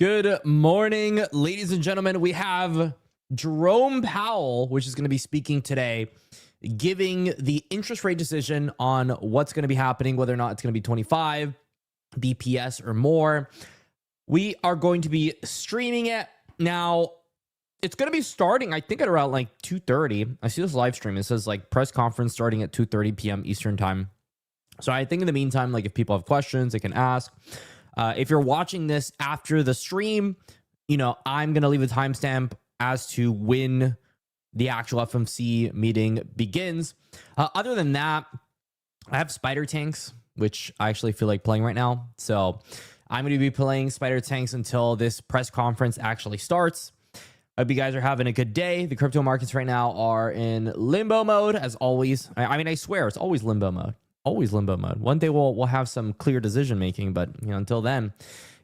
Good morning, ladies and gentlemen. We have Jerome Powell, which is going to be speaking today, giving the interest rate decision on what's going to be happening, whether or not it's going to be 25 BPS or more. We are going to be streaming it. Now, it's going to be starting, I think, at around like 2:30. I see this live stream. It says like press conference starting at 2:30 p.m. Eastern time. So I think in the meantime, like if people have questions, they can ask. If you're watching this after the stream, I'm going to leave a timestamp as to when the actual FOMC meeting begins. Other than that, I have Spider Tanks, which I actually feel like playing right now. So I'm going to be playing Spider Tanks until this press conference actually starts. I hope you guys are having a good day. The crypto markets right now are in limbo mode, as always. I swear, it's always limbo mode. Always limbo mode. One day we'll have some clear decision making, but until then,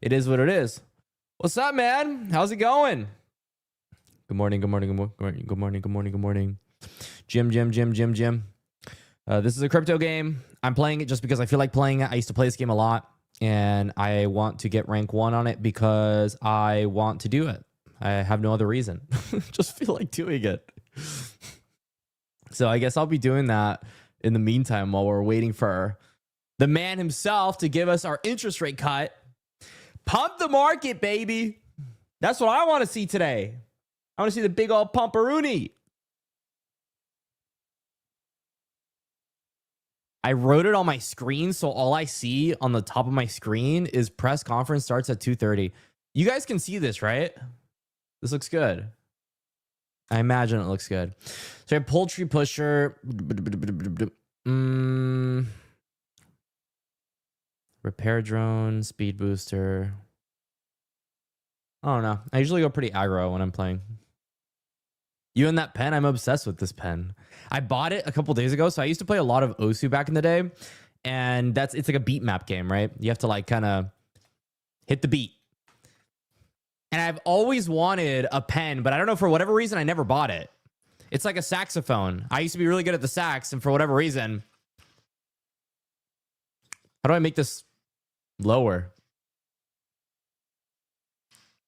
it is what it is. What's up, man? How's it going? Good morning. Good morning. Good morning. Good morning. Good morning. Good morning. Jim. This is a crypto game. I'm playing it just because I feel like playing it. I used to play this game a lot, and I want to get rank 1 on it because I want to do it. I have no other reason. Just feel like doing it. So I guess I'll be doing that in the meantime while we're waiting for the man himself to give us our interest rate cut. Pump the market, baby. That's what I want to see today. I want to see the big old pumperoonie. I wrote it on my screen, so all I see on the top of my screen is press conference starts at 2:30. You guys can see this, right? This looks good. I imagine it looks good. So I have poultry pusher. Repair drone, speed booster. I don't know. I usually go pretty aggro when I'm playing. You and that pen? I'm obsessed with this pen. I bought it a couple days ago. So I used to play a lot of Osu back in the day. And it's like a beat map game, right? You have to like kind of hit the beat. And I've always wanted a pen, but I don't know, for whatever reason, I never bought it. It's like a saxophone. I used to be really good at the sax, and for whatever reason... How do I make this lower?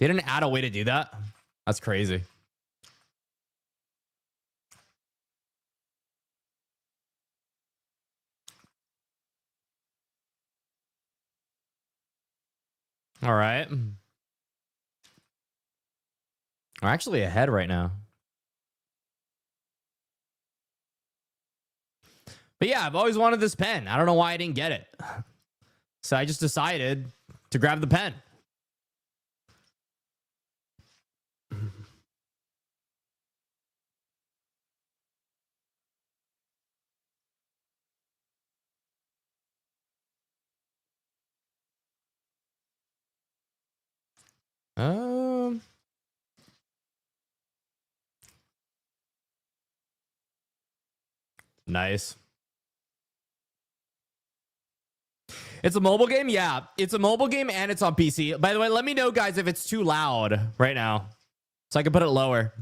They didn't add a way to do that? That's crazy. All right. We're actually ahead right now. But yeah, I've always wanted this pen. I don't know why I didn't get it. So I just decided to grab the pen. Nice. It's a mobile game? Yeah, it's a mobile game and it's on PC. By the way, let me know, guys, if it's too loud right now so I can put it lower.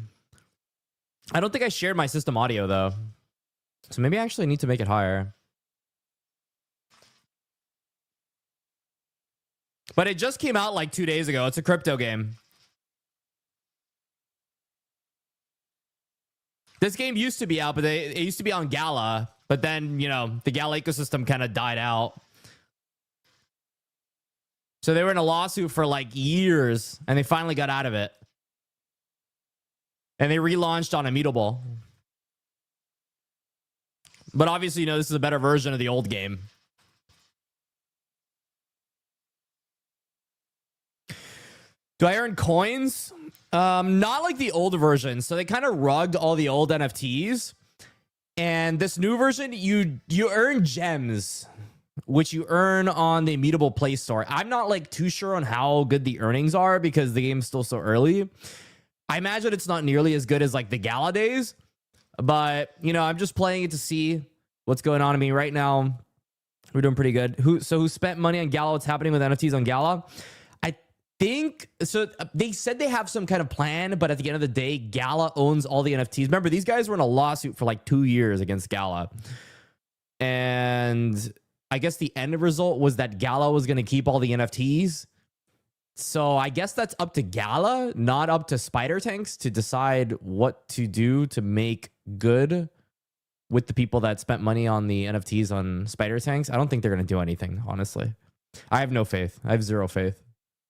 I don't think I shared my system audio, though. So maybe I actually need to make it higher. But it just came out like 2 days ago. It's a crypto game. This game used to be out, but it used to be on Gala. But then, the Gala ecosystem kind of died out. So they were in a lawsuit for like years, and they finally got out of it. And they relaunched on Immutable. But obviously, this is a better version of the old game. Do I earn coins? Not like the old version. So they kind of rugged all the old NFTs. And this new version, you earn gems, which you earn on the Immutable Play Store. I'm not like too sure on how good the earnings are because the game's still so early. I imagine it's not nearly as good as like the Gala days, but I'm just playing it to see what's going on. I mean, right now we're doing pretty good. Who spent money on Gala? What's happening with NFTs on Gala? I think so. They said they have some kind of plan, but at the end of the day, Gala owns all the NFTs. Remember, these guys were in a lawsuit for like 2 years against Gala, and I guess the end result was that Gala was going to keep all the NFTs. So I guess that's up to Gala, not up to Spider Tanks to decide what to do to make good with the people that spent money on the NFTs on Spider Tanks. I don't think they're going to do anything, honestly. I have no faith. I have zero faith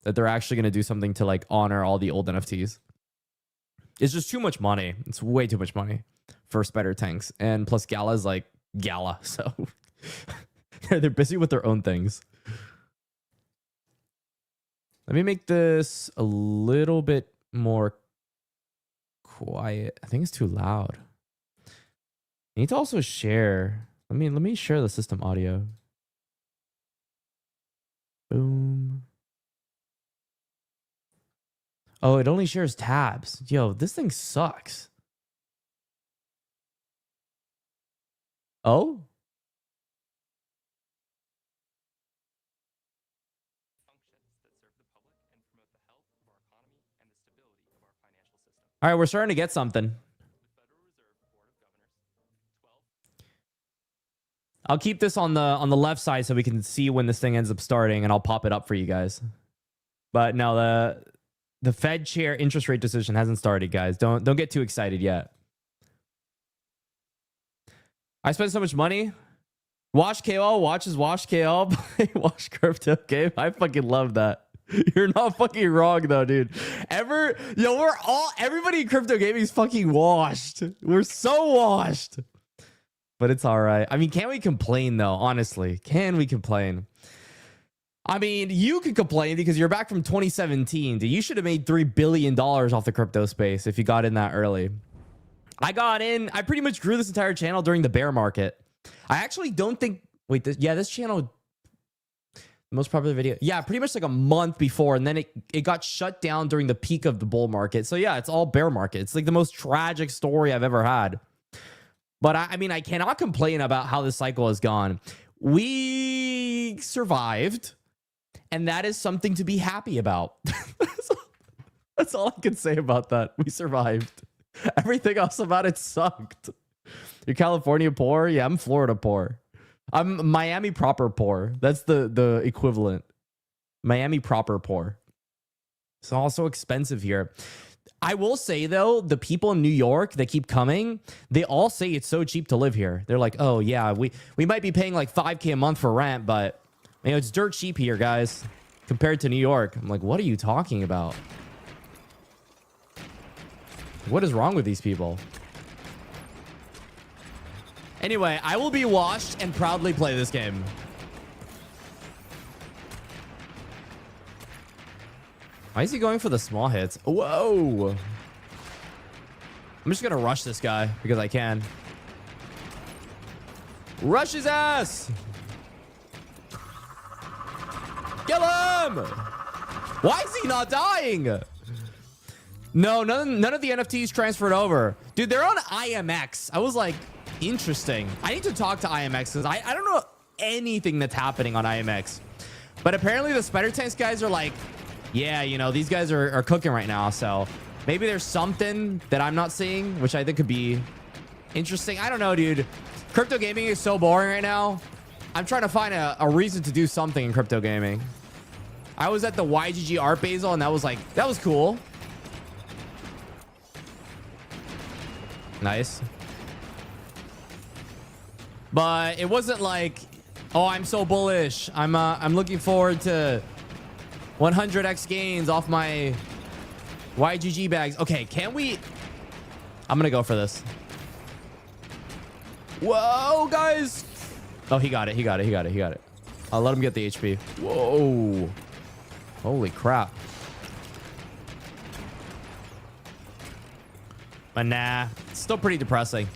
that they're actually going to do something to like honor all the old NFTs. It's just too much money. It's way too much money for Spider Tanks. And plus Gala's like Gala. So they're busy with their own things. Let me make this a little bit more quiet. I think it's too loud. I need to also share. Let me share the system audio. Boom. Oh, it only shares tabs. Yo, this thing sucks. Oh? All right, we're starting to get something. I'll keep this on the left side so we can see when this thing ends up starting, and I'll pop it up for you guys. But no, the Fed chair interest rate decision hasn't started, guys. Don't get too excited yet. I spent so much money. Watch KL, watches Watch KL, play Watch Crypto Game. I fucking love that. You're not fucking wrong though, dude. Everybody in crypto gaming is fucking washed. We're so washed. But it's all right. I mean, can we complain though? Honestly, can we complain? I mean, you could complain because you're back from 2017. Dude, you should have made $3 billion off the crypto space if you got in that early. I got in. I pretty much grew this entire channel during the bear market. I actually don't think. Wait, this channel. Most popular video. Yeah, pretty much like a month before. And then it got shut down during the peak of the bull market. So yeah, it's all bear market. It's like the most tragic story I've ever had. But I mean, I cannot complain about how this cycle has gone. We survived. And that is something to be happy about. That's all I can say about that. We survived. Everything else about it sucked. You're California poor? Yeah, I'm Florida poor. I'm Miami proper poor. That's the equivalent. Miami proper poor. It's also expensive here. I will say, though, the people in New York that keep coming, they all say it's so cheap to live here. They're like, oh, yeah, we might be paying like $5K a month for rent, but you know, it's dirt cheap here, guys, compared to New York. I'm like, what are you talking about? What is wrong with these people? Anyway, I will be washed and proudly play this game. Why is he going for the small hits? Whoa. I'm just going to rush this guy because I can. Rush his ass. Kill him. Why is he not dying? No, none of the NFTs transferred over. Dude, they're on IMX. I was like, interesting. I need to talk to IMX because I don't know anything that's happening on IMX. But apparently the Spider Tanks guys are like, yeah, you know, these guys are cooking right now. So maybe there's something that I'm not seeing, which I think could be interesting. I don't know, dude. Crypto gaming is so boring right now. I'm trying to find a reason to do something in crypto gaming. I was at the YGG Art Basel and that was cool. Nice. But it wasn't like, oh, I'm so bullish. I'm looking forward to 100x gains off my YGG bags. Okay, can we? I'm gonna go for this. Whoa, guys. Oh, he got it. He got it. He got it. He got it. I'll let him get the HP. Whoa. Holy crap. But nah, it's still pretty depressing.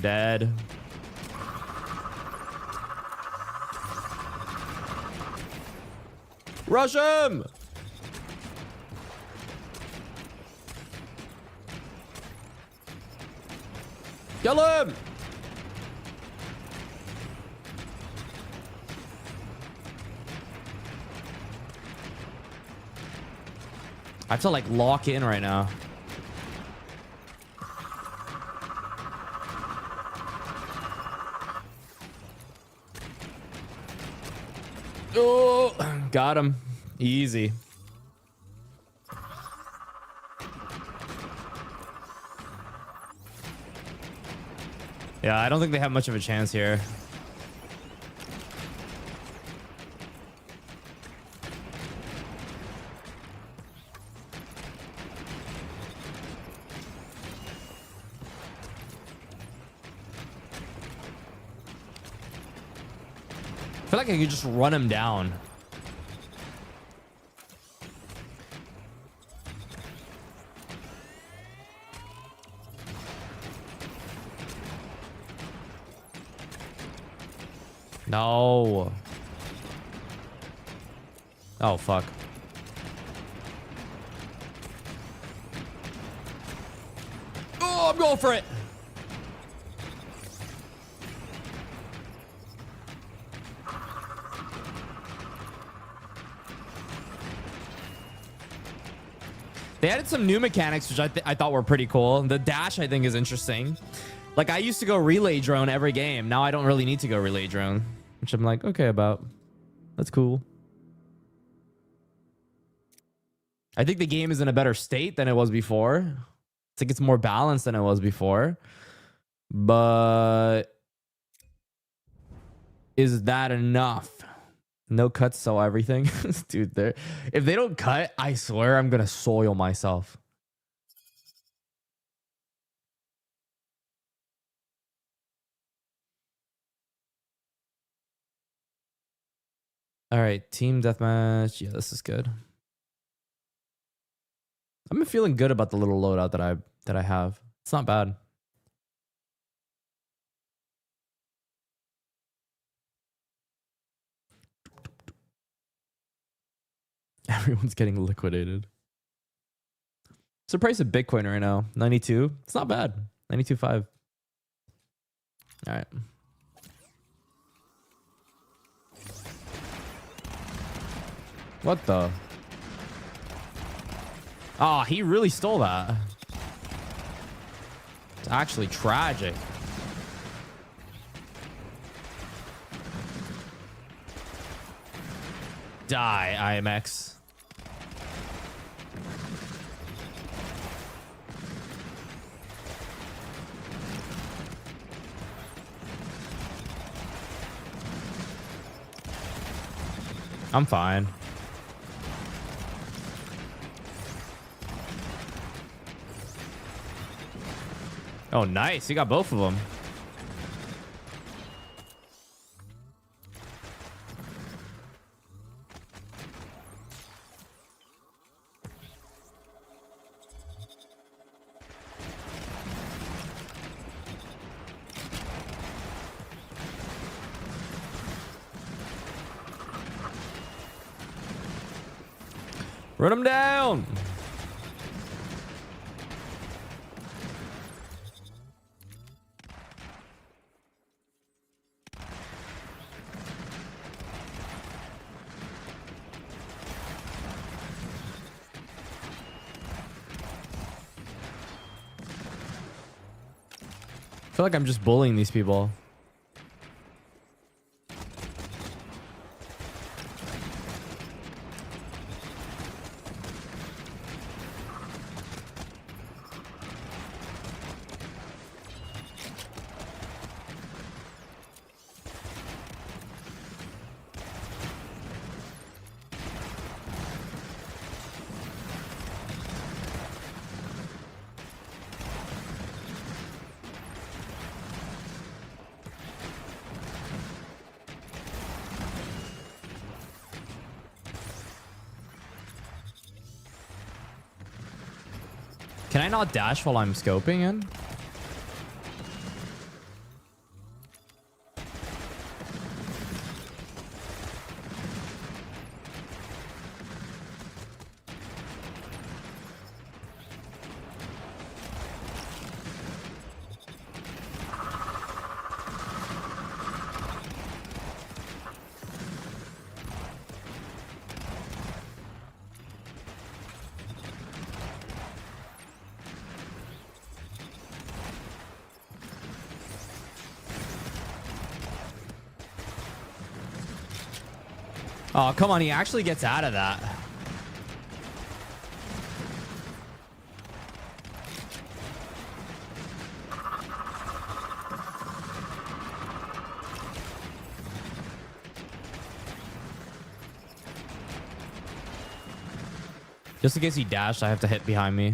Dead. Rush him! Kill him! I have to like lock in right now. Oh, got him. Easy. Yeah, I don't think they have much of a chance here. I feel like I could just run him down. No. Oh, fuck. Oh, I'm going for it. They added some new mechanics, which I thought were pretty cool. The dash, I think, is interesting. Like, I used to go relay drone every game. Now I don't really need to go relay drone, which I'm like, okay about. That's cool. I think the game is in a better state than it was before. It's like it's more balanced than it was before. But is that enough? No cuts, sell everything. Dude, if they don't cut, I swear I'm going to soil myself. All right, team deathmatch. Yeah, this is good. I'm feeling good about the little loadout that I have. It's not bad. Everyone's getting liquidated. What's the price of Bitcoin right now? 92. It's not bad. 92.5. All right. What the? Oh, he really stole that. It's actually tragic. Die, IMX. I'm fine. Oh, nice. You got both of them. Run him down. I feel like I'm just bullying these people. Can I not dash while I'm scoping in? Oh, come on. He actually gets out of that. Just in case he dashed, I have to hit behind me.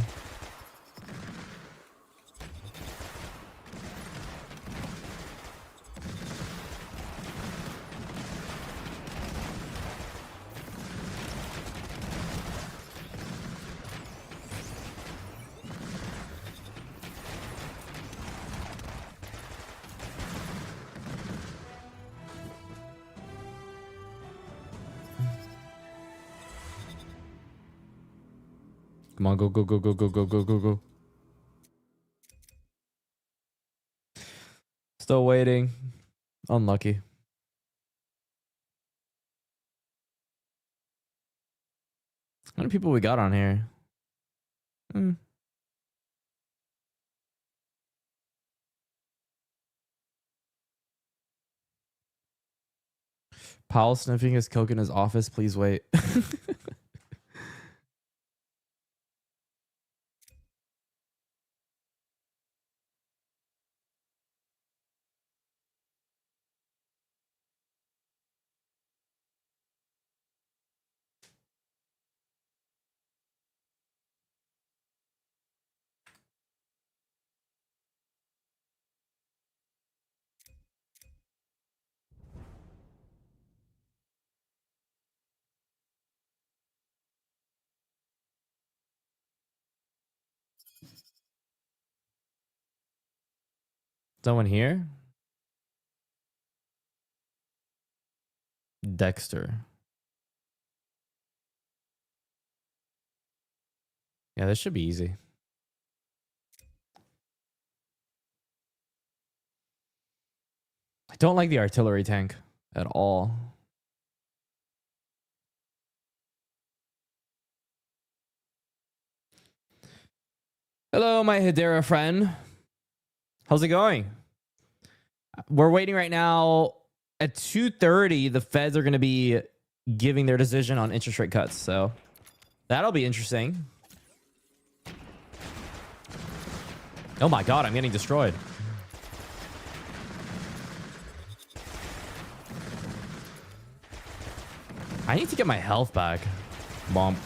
Come on, go, go, go, go, go, go, go, go, go. Still waiting. Unlucky. How many people we got on here? Powell sniffing his coke in his office. Please wait. Someone here? Dexter. Yeah, this should be easy. I don't like the artillery tank at all. Hello, my Hedera friend. How's it going? We're waiting right now. At 2:30, the Feds are going to be giving their decision on interest rate cuts. So that'll be interesting. Oh my God, I'm getting destroyed. I need to get my health back. Bomb.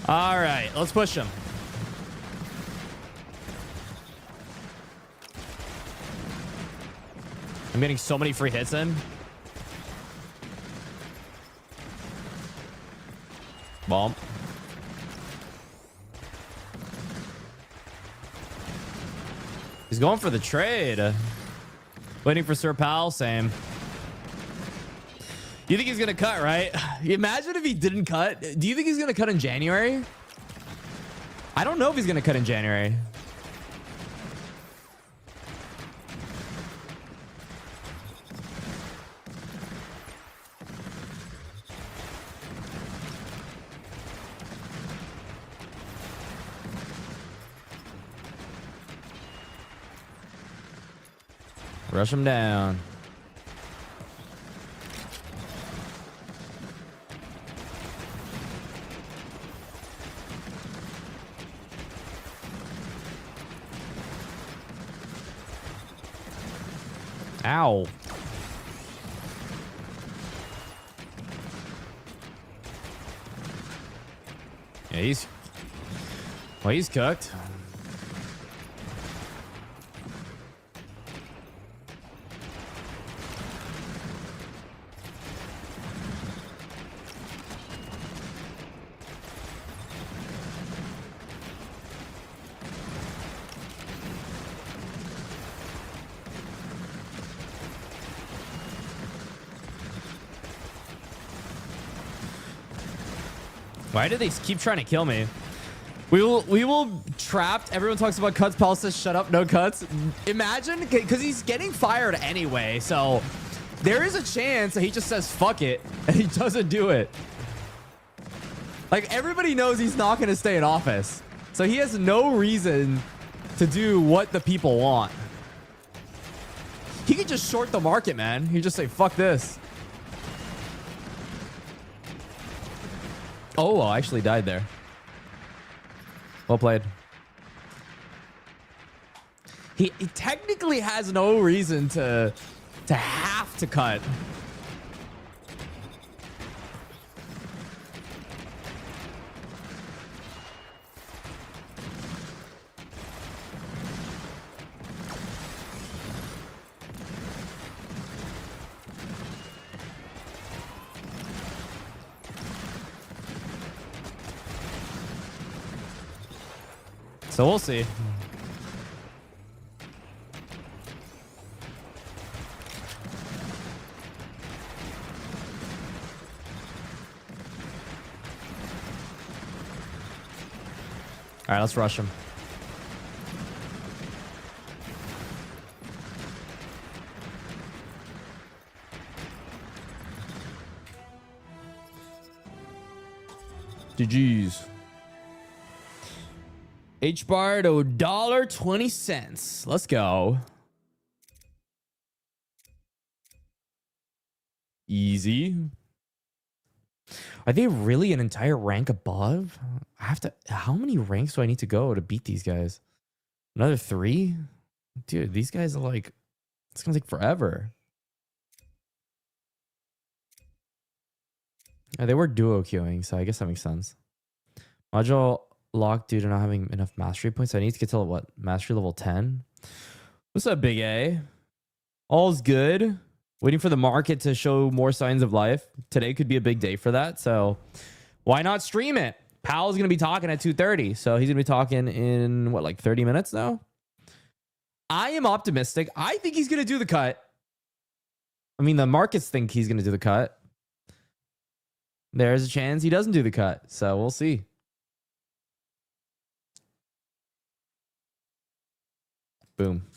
All right, let's push him. I'm getting so many free hits in. Bomb. He's going for the trade. Waiting for Sir Powell, same. You think he's going to cut, right? Imagine if he didn't cut. Do you think he's going to cut in January? I don't know if he's going to cut in January. Rush him down. Ow. Yeah, he's cooked. Why do they keep trying to kill me? We will trapped. Everyone talks about cuts. Paul says, shut up, no cuts. Imagine, because he's getting fired anyway. So there is a chance that he just says, fuck it. And he doesn't do it. Like, everybody knows he's not going to stay in office. So he has no reason to do what the people want. He could just short the market, man. He just say, fuck this. Oh, I actually died there. Well played. He technically has no reason to have to cut. So we'll see. All right, let's rush him. GG's. H bar to $1.20. Let's go. Easy. Are they really an entire rank above? I have to. How many ranks do I need to go to beat these guys? Another 3? Dude, these guys are like, it's gonna take forever. Yeah, they were duo queuing, so I guess that makes sense. Module locked due to not having enough mastery points. I need to get to what? Mastery level 10? What's up, Big A? All's good. Waiting for the market to show more signs of life. Today could be a big day for that. So why not stream it? Powell's going to be talking at 2:30. So he's going to be talking in what, like 30 minutes now? I am optimistic. I think he's going to do the cut. I mean, the markets think he's going to do the cut. There's a chance he doesn't do the cut. So we'll see. Boom.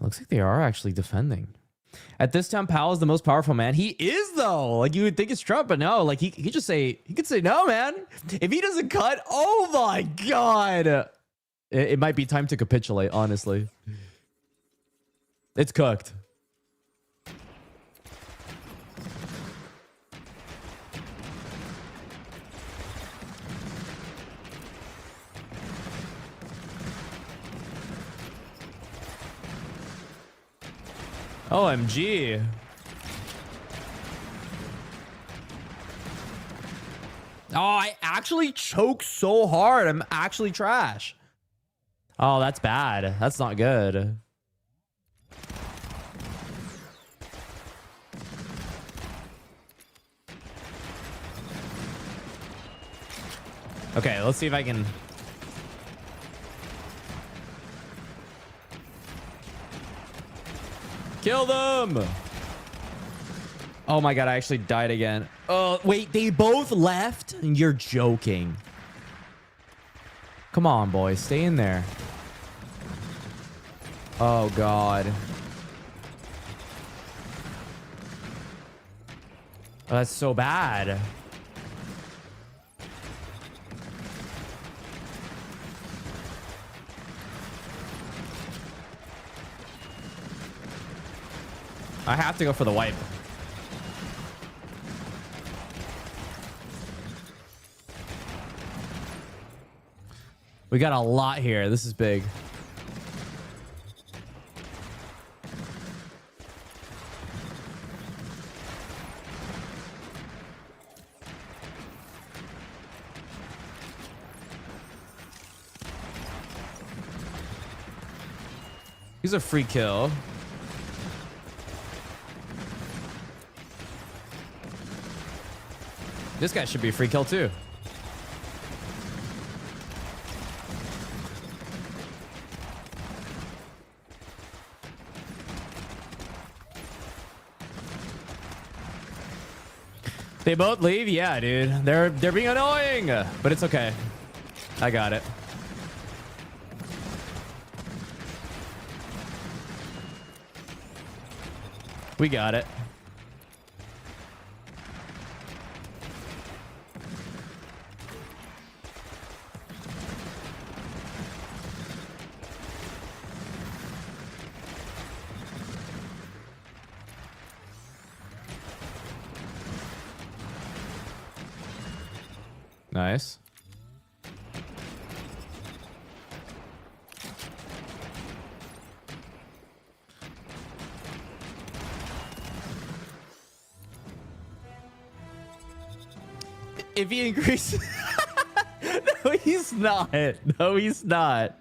Looks like they are actually defending. At this time, Powell is the most powerful man. He is, though. Like, you would think it's Trump, but no. Like, he could say no, man. If he doesn't cut, oh my God. It might be time to capitulate, honestly. It's cooked. OMG. Oh, I actually choked so hard. I'm actually trash. Oh, that's bad. That's not good. Okay, let's see if I can... Kill them! Oh my God, I actually died again. Oh, wait, they both left? You're joking. Come on, boys, stay in there. Oh God. Oh, that's so bad. I have to go for the wipe. We got a lot here. This is big. He's a free kill. This guy should be a free kill too. They both leave? Yeah, dude. They're being annoying, but it's okay. I got it. We got it. Nice. If he increases... No, he's not. No, he's not.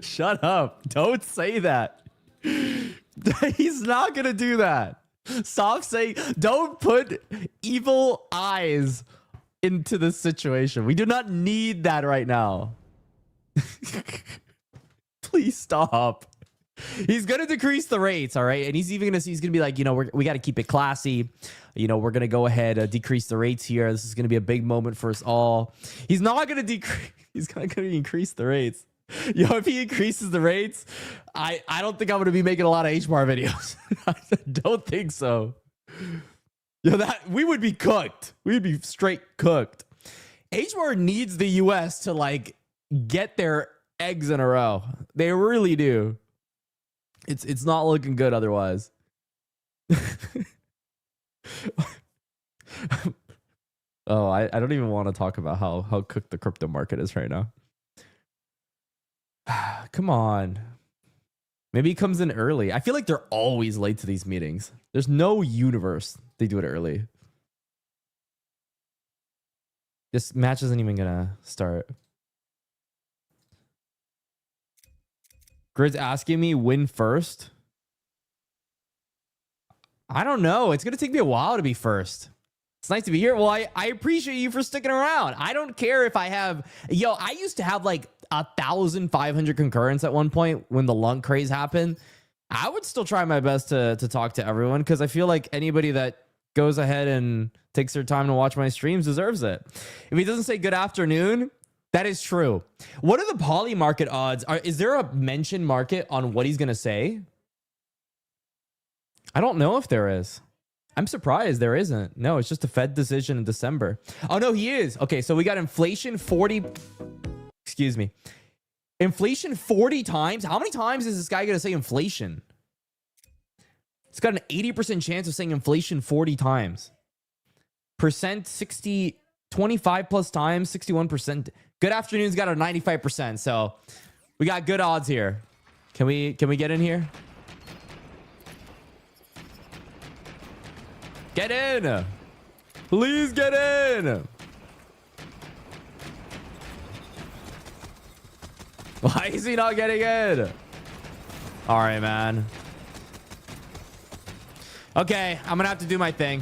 Shut up. Don't say that. He's not going to do that. Stop saying... Don't put evil eyes into this situation. We do not need that right now. Please stop. He's going to decrease the rates, all right? And he's even going to be like, you know, we got to keep it classy. You know, we're going to go ahead decrease the rates here. This is going to be a big moment for us all. He's not going to decrease. He's not going to increase the rates. Yo, if he increases the rates, I don't think I'm going to be making a lot of HBAR videos. I don't think so. Yo, that we would be cooked. We'd be straight cooked. HBAR needs the US to like get their eggs in a row. They really do. It's not looking good otherwise. Oh, I don't even want to talk about how cooked the crypto market is right now. Come on. Maybe he comes in early. I feel like they're always late to these meetings. There's no universe they do it early. This match isn't even gonna start. Grid's asking me win first. I don't know. It's gonna take me a while to be first. It's nice to be here. Well, I appreciate you for sticking around. I don't care if I have... Yo, I used to have like 1,500 concurrents at one point when the lunk craze happened. I would still try my best to talk to everyone because I feel like anybody that goes ahead and takes their time to watch my streams deserves it. If he doesn't say good afternoon, that is true. What are the poly market odds? Is there a mention market on what he's going to say? I don't know if there is. I'm surprised there isn't. No, it's just a Fed decision in December. Oh, no, he is. Okay, so we got inflation 40... Excuse me. Inflation 40 times? How many times is this guy going to say inflation? It's got an 80% chance of saying inflation 40 times. Percent 60... 25 plus times, 61%. Good afternoon's got a 95%. So we got good odds here. Can we get in here? Get in. Please get in. Why is he not getting in? All right, man. Okay, I'm gonna have to do my thing.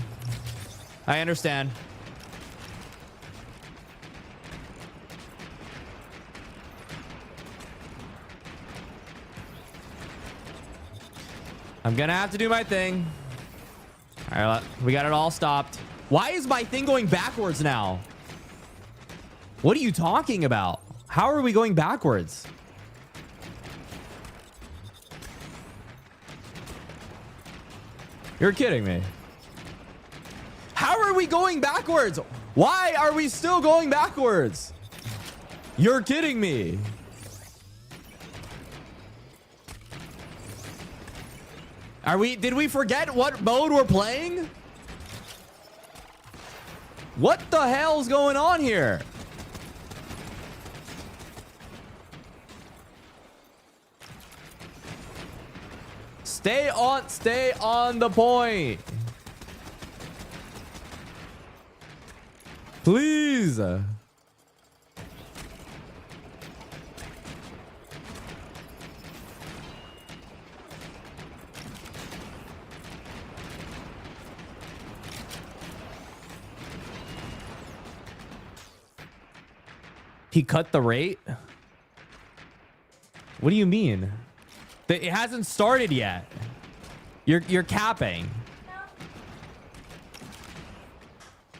I understand. I'm gonna have to do my thing. All right, we got it all stopped. Why is my thing going backwards now? What are you talking about? How are we going backwards? You're kidding me. How are we going backwards? Why are we still going backwards? You're kidding me. Did we forget what mode we're playing? What the hell's going on here? Stay on the point. Please. He cut the rate? What do you mean? It hasn't started yet. You're capping.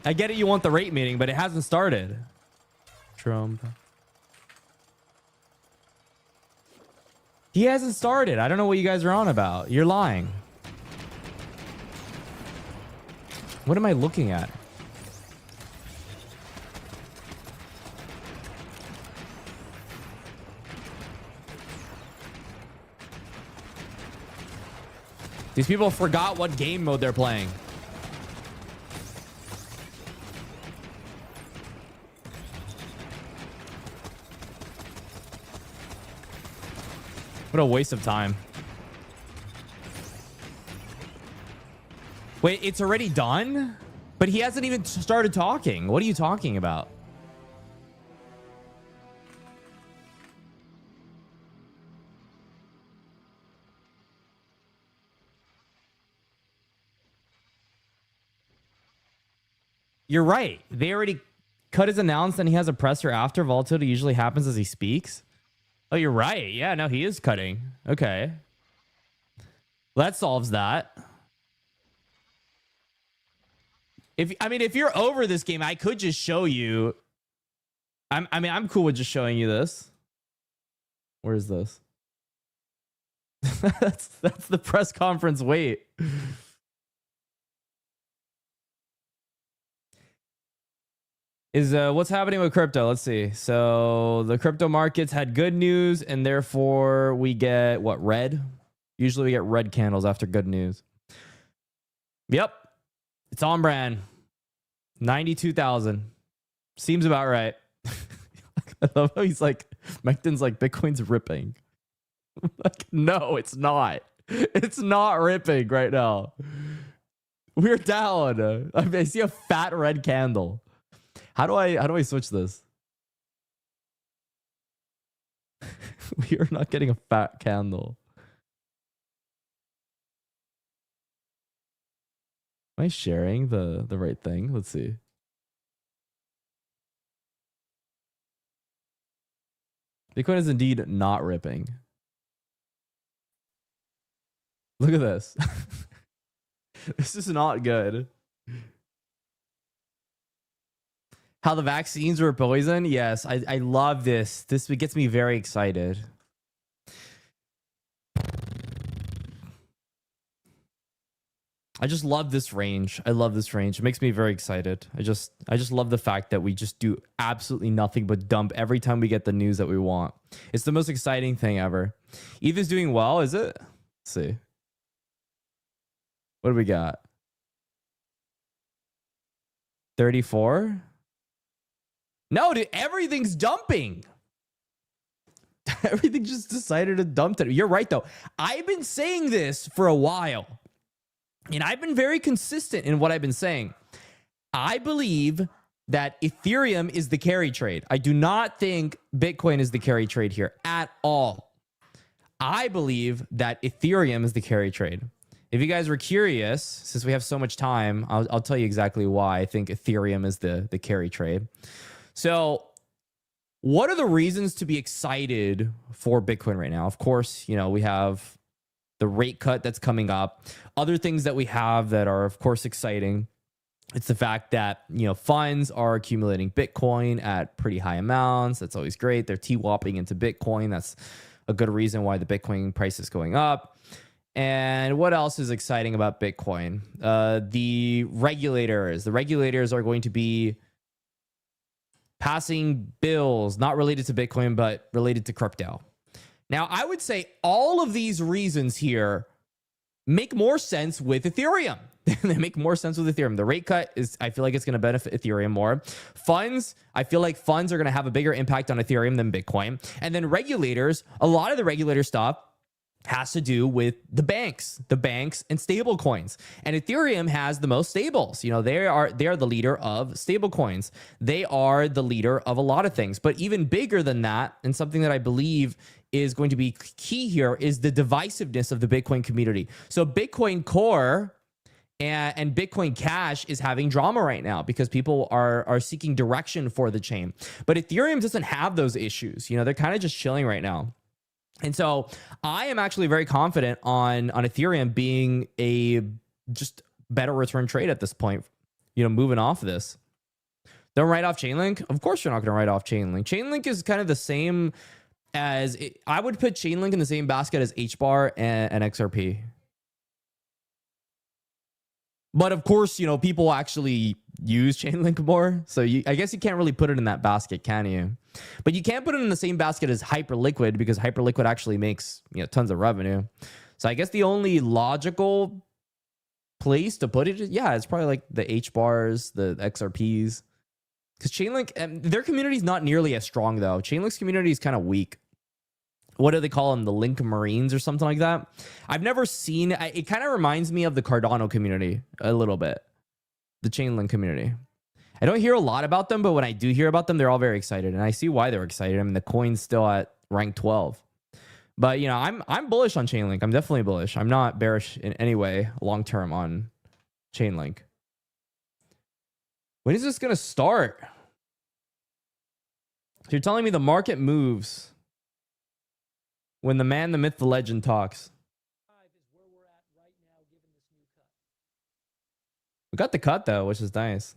I get it, you want the rate meeting, but it hasn't started. Trump. He hasn't started. I don't know what you guys are on about. You're lying. What am I looking at? These people forgot what game mode they're playing. What a waste of time. Wait, it's already done? But he hasn't even started talking. What are you talking about? You're right. They already cut his announcement and he has a presser after. Volatility usually happens as he speaks. Oh, you're right. Yeah, no, he is cutting. Okay. Well, that solves that. If you're over this game, I could just show you. I'm cool with just showing you this. Where is this? that's the press conference wait. Is what's happening with crypto? Let's see. So the crypto markets had good news, and therefore we get what, red? Usually we get red candles after good news. Yep. It's on brand. 92,000. Seems about right. I love how he's like, Mecton's like, Bitcoin's ripping. Like, no, it's not. It's not ripping right now. We're down. I see a fat red candle. How do I switch this? We are not getting a fat candle. Am I sharing the right thing? Let's see. Bitcoin is indeed not ripping. Look at this. This is not good. How the vaccines were poison? Yes, I love this. This gets me very excited. I just love this range. I love this range. It makes me very excited. I just love the fact that we just do absolutely nothing but dump every time we get the news that we want. It's the most exciting thing ever. ETH's doing well, is it? Let's see. What do we got? 34? No, dude, everything's dumping. Everything just decided to dump it. You're right, though. I've been saying this for a while, and I've been very consistent in what I've been saying. I believe that Ethereum is the carry trade. I do not think Bitcoin is the carry trade here at all. I believe that Ethereum is the carry trade. If you guys were curious, since we have so much time, I'll tell you exactly why I think Ethereum is the carry trade. So what are the reasons to be excited for Bitcoin right now? Of course, you know, we have the rate cut that's coming up. Other things that we have that are, of course, exciting. It's the fact that, you know, funds are accumulating Bitcoin at pretty high amounts. That's always great. They're T-WAPing into Bitcoin. That's a good reason why the Bitcoin price is going up. And what else is exciting about Bitcoin? The regulators are going to be passing bills not related to Bitcoin, but related to crypto. Now, I would say all of these reasons here make more sense with Ethereum. They make more sense with Ethereum. The rate cut is, I feel like it's going to benefit Ethereum more. Funds, I feel like funds are going to have a bigger impact on Ethereum than Bitcoin. And then regulators, a lot of the regulator stuff has to do with the banks and stable coins. And Ethereum has the most stables. You know, they are the leader of stable coins. They are the leader of a lot of things. But even bigger than that, and something that I believe is going to be key here, is the divisiveness of the Bitcoin community. So Bitcoin Core and Bitcoin Cash is having drama right now because people are seeking direction for the chain. But Ethereum doesn't have those issues. You know, they're kind of just chilling right now. And so I am actually very confident on Ethereum being a just better return trade at this point, you know, moving off of this. Don't write off Chainlink. Of course, you're not going to write off Chainlink. Chainlink is kind of the same as I would put Chainlink in the same basket as HBAR and XRP. But of course, you know, people actually use Chainlink more. So I guess you can't really put it in that basket, can you? But you can't put it in the same basket as Hyperliquid because Hyperliquid actually makes, you know, tons of revenue. So I guess the only logical place to put it, yeah, it's probably like the HBARs, the XRPs. Because Chainlink, their community is not nearly as strong though. Chainlink's community is kind of weak. what do they call them? The Link Marines or something like that. I've never seen, it kind of reminds me of the Cardano community a little bit, the Chainlink community. I don't hear a lot about them, but when I do hear about them, they're all very excited. And I see why they're excited. I mean, the coin's still at rank 12. But, you know, I'm bullish on Chainlink. I'm definitely bullish. I'm not bearish in any way long-term on Chainlink. When is this going to start? So you're telling me the market moves when the man, the myth, the legend talks. We got the cut, though, which is nice.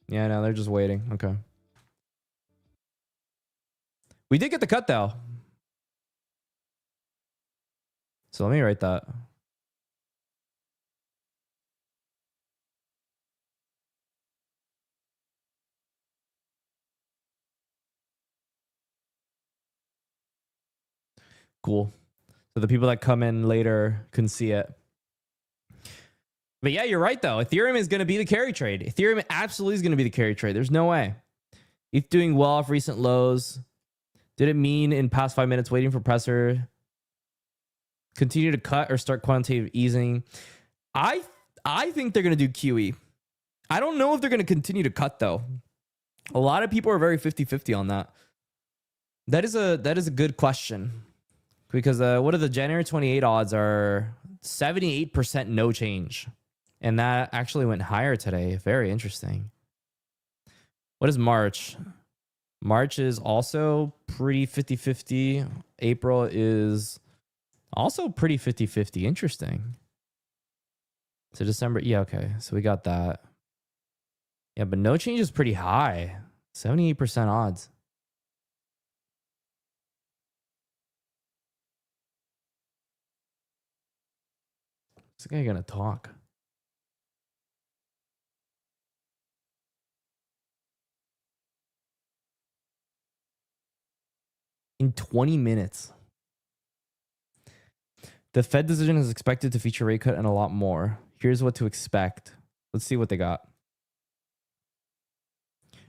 Yeah, no, they're just waiting. Okay. We did get the cut, though. So let me write that. Cool. So the people that come in later can see it. But yeah, you're right, though. Ethereum is going to be the carry trade. Ethereum absolutely is going to be the carry trade. There's no way. ETH doing well off recent lows. Did it mean in past 5 minutes waiting for pressure? Continue to cut or start quantitative easing? I think they're going to do QE. I don't know if they're going to continue to cut, though. A lot of people are very 50-50 on that. That is a good question. Because what are the January 28 odds are 78% no change. And that actually went higher today. Very interesting. What is March? March is also pretty 50-50. April is also pretty 50-50. Interesting. So December, yeah, okay. So we got that. Yeah, but no change is pretty high. 78% odds. This guy gonna talk. In 20 minutes. The Fed decision is expected to feature rate cut and a lot more. Here's what to expect. Let's see what they got.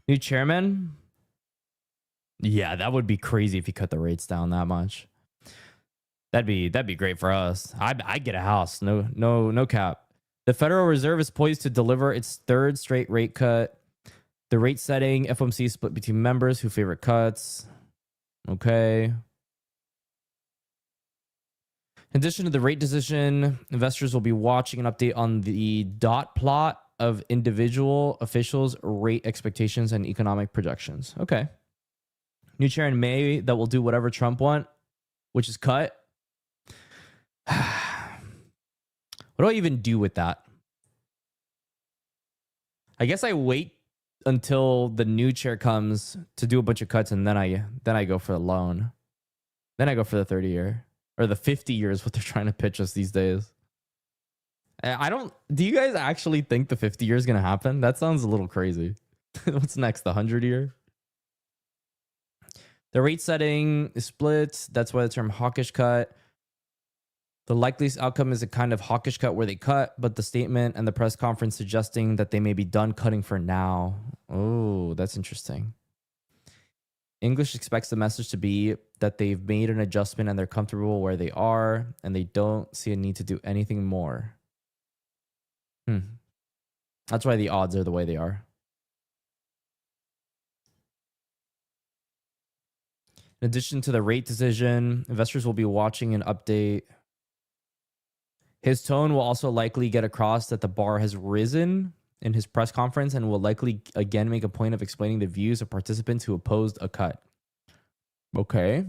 New chairman? Yeah, that would be crazy if he cut the rates down that much. That'd be great for us. I'd get a house. No cap. The Federal Reserve is poised to deliver its third straight rate cut. The rate setting, FOMC split between members who favor cuts. Okay. In addition to the rate decision, investors will be watching an update on the dot plot of individual officials' rate expectations and economic projections. Okay. New chair in May that will do whatever Trump want, which is cut. What do I even do with that? I guess I wait until the new chair comes to do a bunch of cuts, and then I go for the loan. Then I go for the 30 year or the 50 years, what they're trying to pitch us these days. I don't. Do you guys actually think the 50 year is going to happen? That sounds a little crazy. What's next? The 100 year? The rate setting is split. That's why the term hawkish cut. The likeliest outcome is a kind of hawkish cut where they cut, but the statement and the press conference suggesting that they may be done cutting for now. Oh, that's interesting. English expects the message to be that they've made an adjustment and they're comfortable where they are and they don't see a need to do anything more. That's why the odds are the way they are. In addition to the rate decision, investors will be watching an update. His tone will also likely get across that the bar has risen in his press conference and will likely again make a point of explaining the views of participants who opposed a cut. Okay.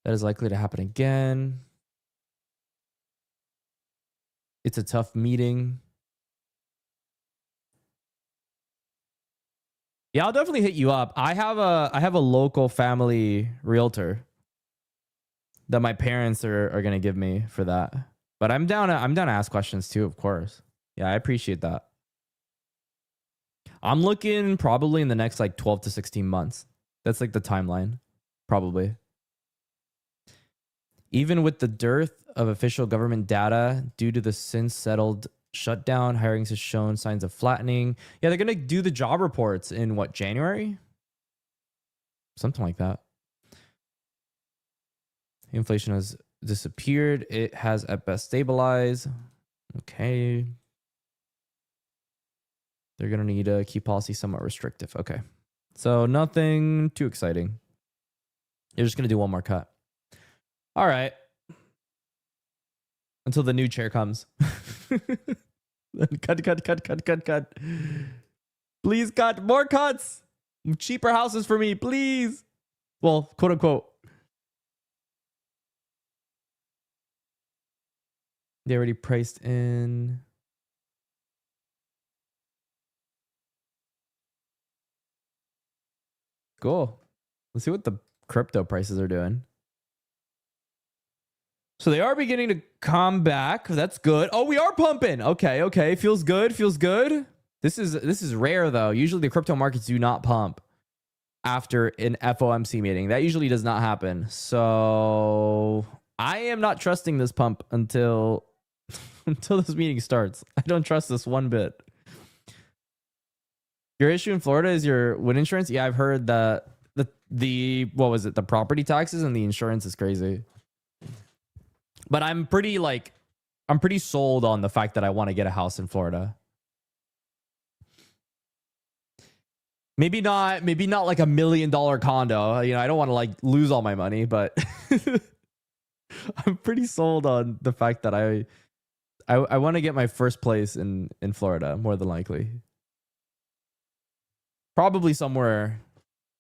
That is likely to happen again. It's a tough meeting. Yeah, I'll definitely hit you up. I have a local family realtor that my parents are gonna give me for that. But I'm down to ask questions too, of course. Yeah, I appreciate that. I'm looking probably in the next like 12 to 16 months. That's like the timeline, probably. Even with the dearth of official government data due to the since settled Shutdown. Hiring has shown signs of flattening. Yeah, they're going to do the job reports in what, January? Something like that. Inflation has disappeared. It has at best stabilized. Okay. They're going to need to keep policy somewhat restrictive. Okay. So nothing too exciting. You're just going to do one more cut. All right. Until the new chair comes. Cut. Please cut. More cuts. Cheaper houses for me, please. Well, quote unquote. They already priced in. Cool. Let's see what the crypto prices are doing. So they are beginning to come back. That's good. Oh, we are pumping. Okay. Feels good. This is rare though. Usually the crypto markets do not pump after an FOMC meeting. That usually does not happen. So I am not trusting this pump until this meeting starts. I don't trust this one bit. Your issue in Florida is your wind insurance? Yeah, I've heard that the what was it? The property taxes and the insurance is crazy. But I'm pretty sold on the fact that I want to get a house in Florida. Maybe not like $1 million condo. You know, I don't want to like lose all my money, but I'm pretty sold on the fact that I want to get my first place in Florida, more than likely. Probably somewhere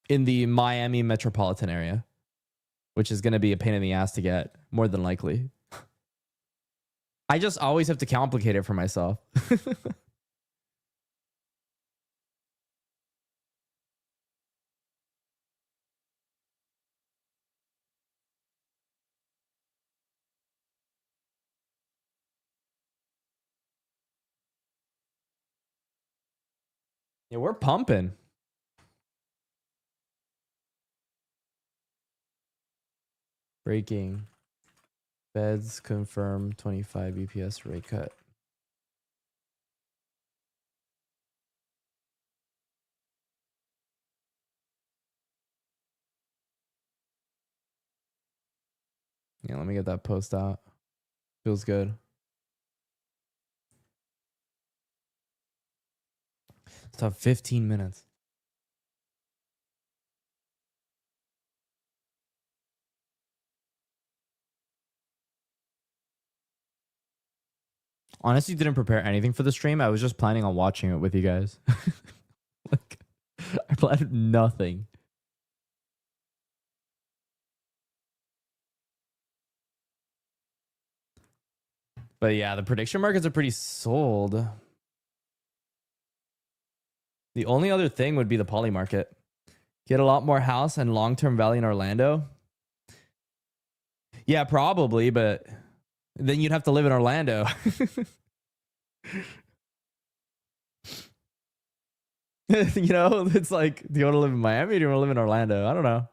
in the Miami metropolitan area, which is going to be a pain in the ass to get, more than likely. I just always have to complicate it for myself. Yeah, we're pumping. Breaking. Feds confirm 25 BPS rate cut. Yeah, let me get that post out. Feels good. Let's have 15 minutes. Honestly, didn't prepare anything for the stream. I was just planning on watching it with you guys. Like, I planned nothing. But yeah, the prediction markets are pretty sold. The only other thing would be the poly market. Get a lot more house and long-term value in Orlando. Yeah, probably, but then you'd have to live in Orlando. You know, it's like, do you want to live in Miami or do you want to live in Orlando? I don't know.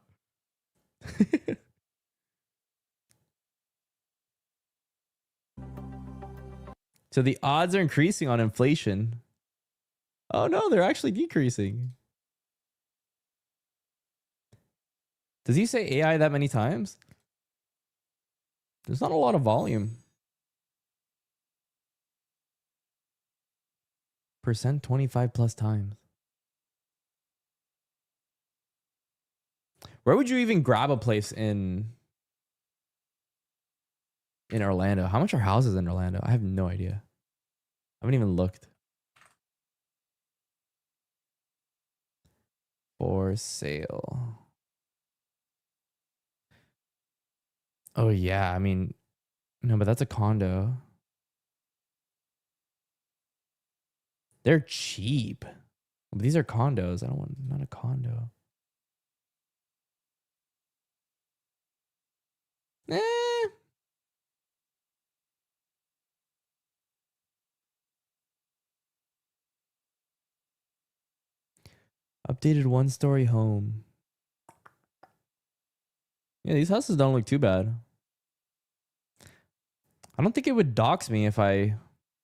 So the odds are increasing on inflation. Oh no, they're actually decreasing. Does he say AI that many times? There's not a lot of volume. Percent 25 plus times. Where would you even grab a place in Orlando? How much are houses in Orlando? I have no idea. I haven't even looked. For sale. Oh yeah, I mean, no, but that's a condo. They're cheap. But these are condos. I don't want, not a condo. Eh. Updated one-story home. Yeah, these houses don't look too bad. I don't think it would dox me if I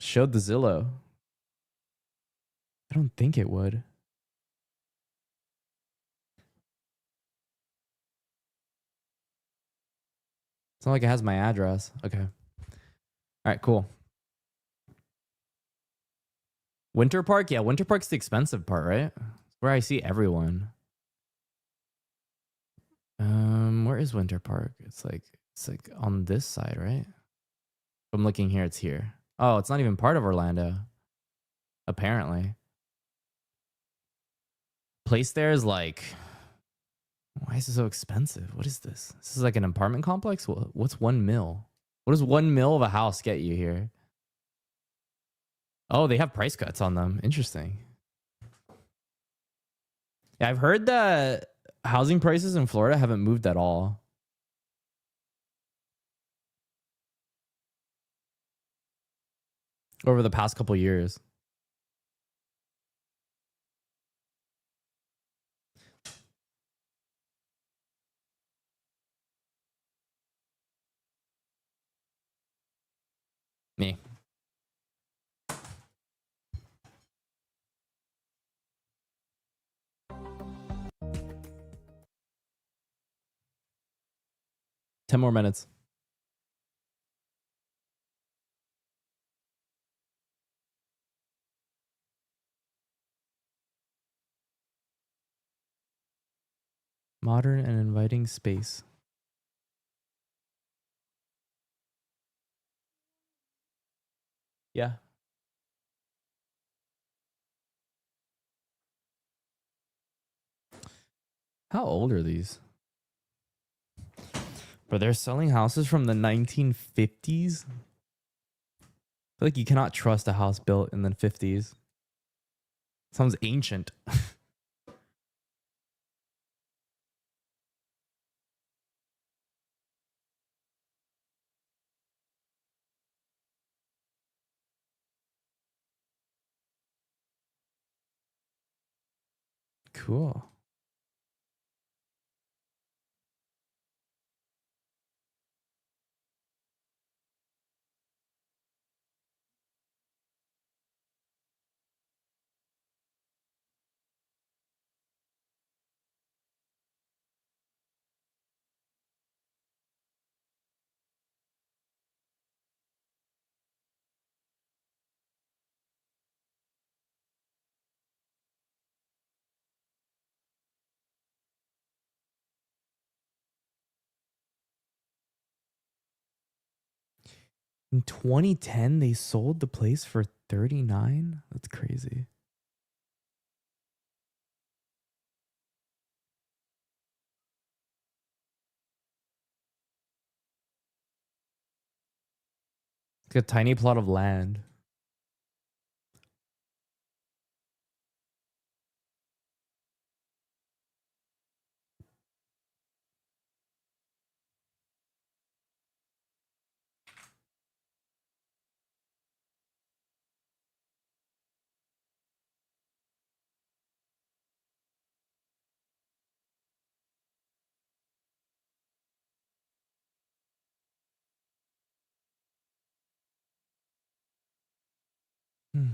Showed the Zillow. I don't think it would. It's not like it has my address. Okay. All right, cool. Winter Park? Yeah, Winter Park's the expensive part, right? Where I see everyone. Where is Winter Park? It's like on this side, right? If I'm looking here, it's here. Oh, it's not even part of Orlando. Apparently. Place there is like, why is it so expensive? What is this? This is like an apartment complex? What's 1 mil? What does 1 mil of a house get you here? Oh, they have price cuts on them. Interesting. Yeah, I've heard that housing prices in Florida haven't moved at all. Over the past couple years. Me. Ten more minutes. Modern and inviting space. Yeah. How old are these? But they're selling houses from the 1950s. I feel like you cannot trust a house built in the 50s. Sounds ancient. Cool. In 2010, they sold the place for 39. That's crazy. It's like a tiny plot of land. Hmm.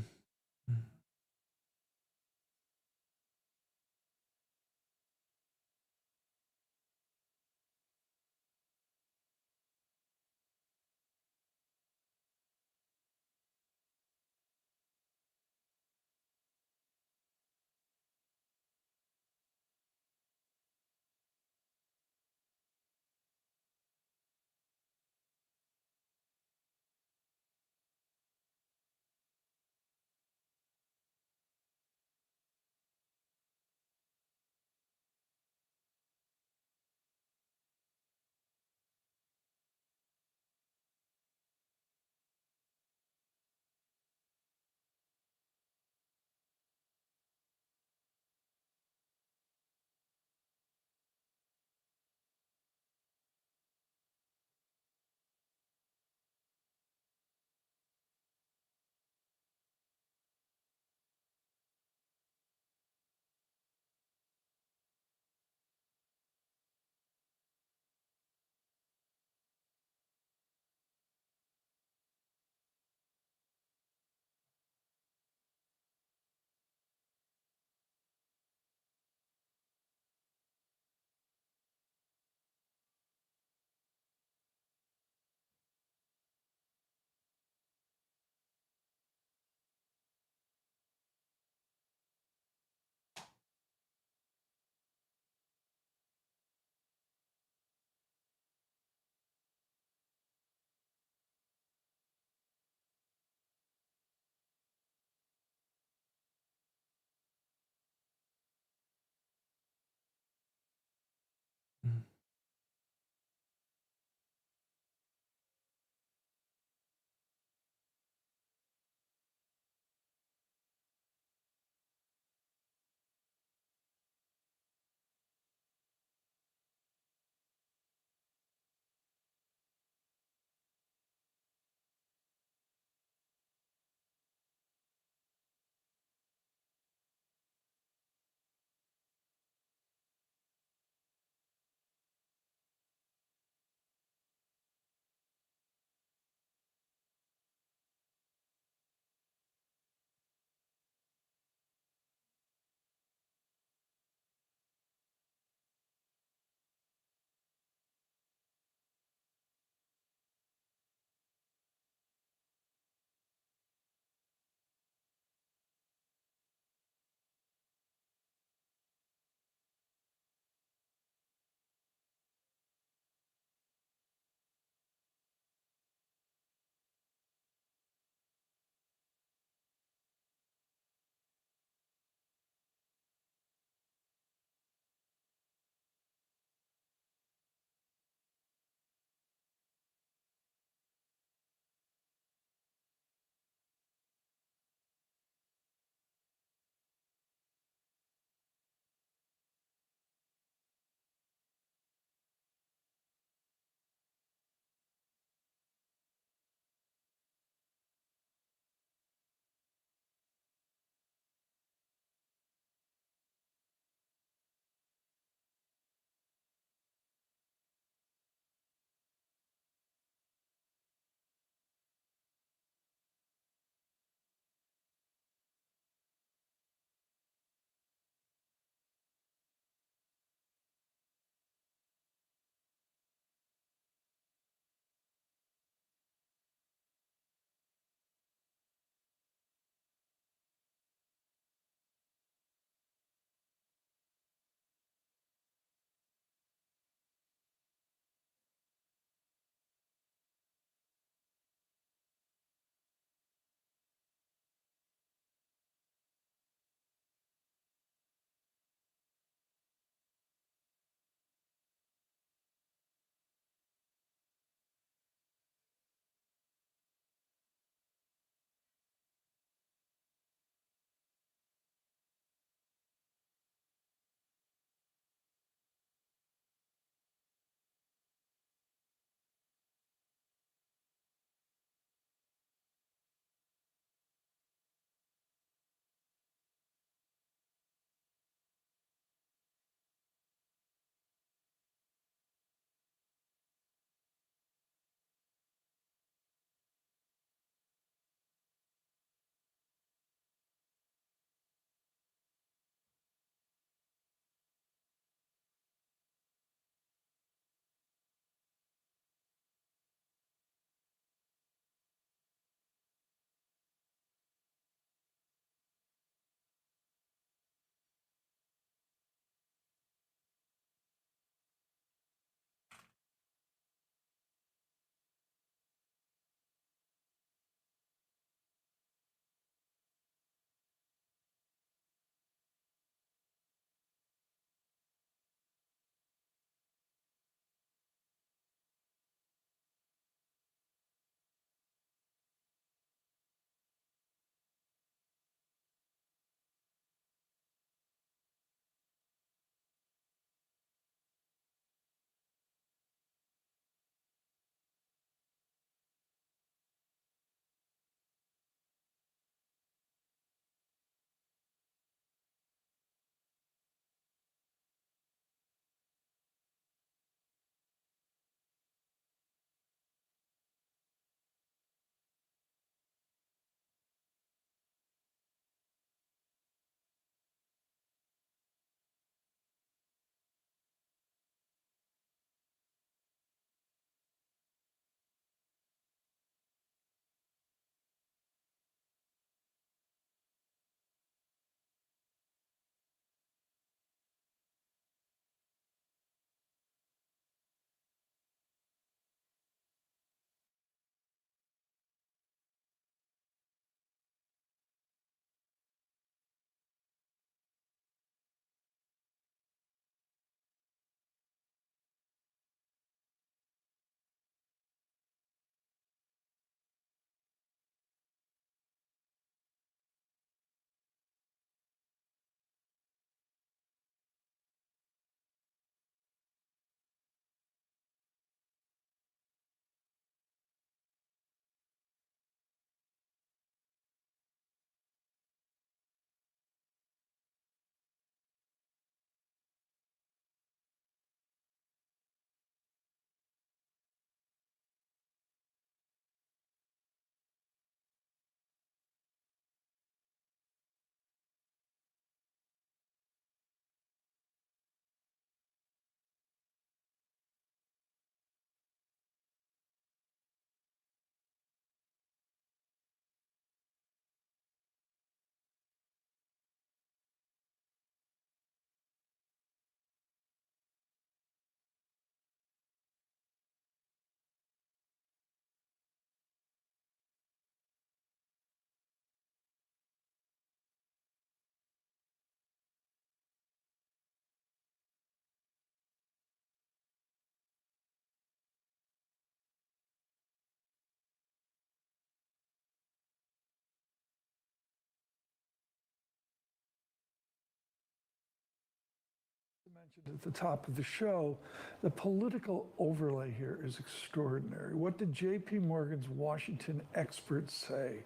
mentioned at the top of the show, the political overlay here is extraordinary. What did JP Morgan's Washington experts say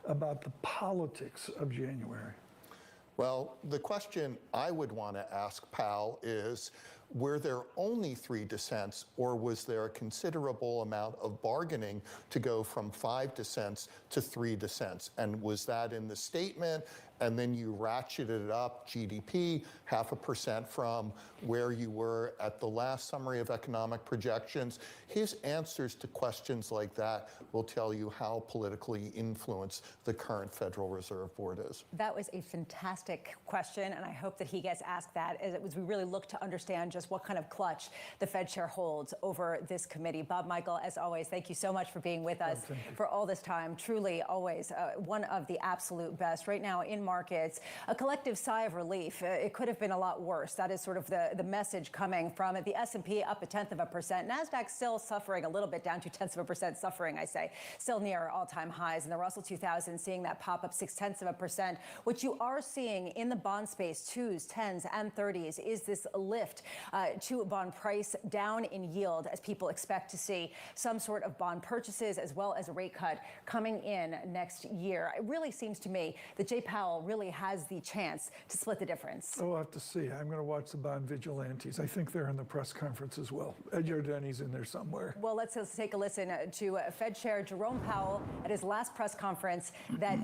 about the politics of January? Well, the question I would want to ask Powell is, were there only 3 dissents, or was there a considerable amount of bargaining to go from 5 dissents to 3 dissents? And was that in the statement, and then you ratcheted it up, GDP, 0.5% from where you were at the last summary of economic projections? His answers to questions like that will tell you how politically influenced the current Federal Reserve Board is. That was a fantastic question, and I hope that he gets asked that as we really look to understand just what kind of clutch the Fed chair holds over this committee. Bob Michael, as always, thank you so much for being with us for all this time. Truly, always one of the absolute best. Right now in markets, a collective sigh of relief. It could have been a lot worse. That is sort of the message coming from it. The S&P up 0.1%. NASDAQ still suffering a little bit, down 0.2% suffering, I say. Still near all-time highs. And the Russell 2000 seeing that pop up 0.6%. What you are seeing in the bond space, 2s, 10s, and 30s, is this lift to bond price down in yield as people expect to see some sort of bond purchases as well as a rate cut coming in next year. It really seems to me that Jay Powell really has the chance to split the difference. Oh, we'll have to see. I'm going to watch the bond vigilantes. I think they're in the press conference as well. Ed Yardeni's in there somewhere. Well, let's take a listen to Fed Chair Jerome Powell at his last press conference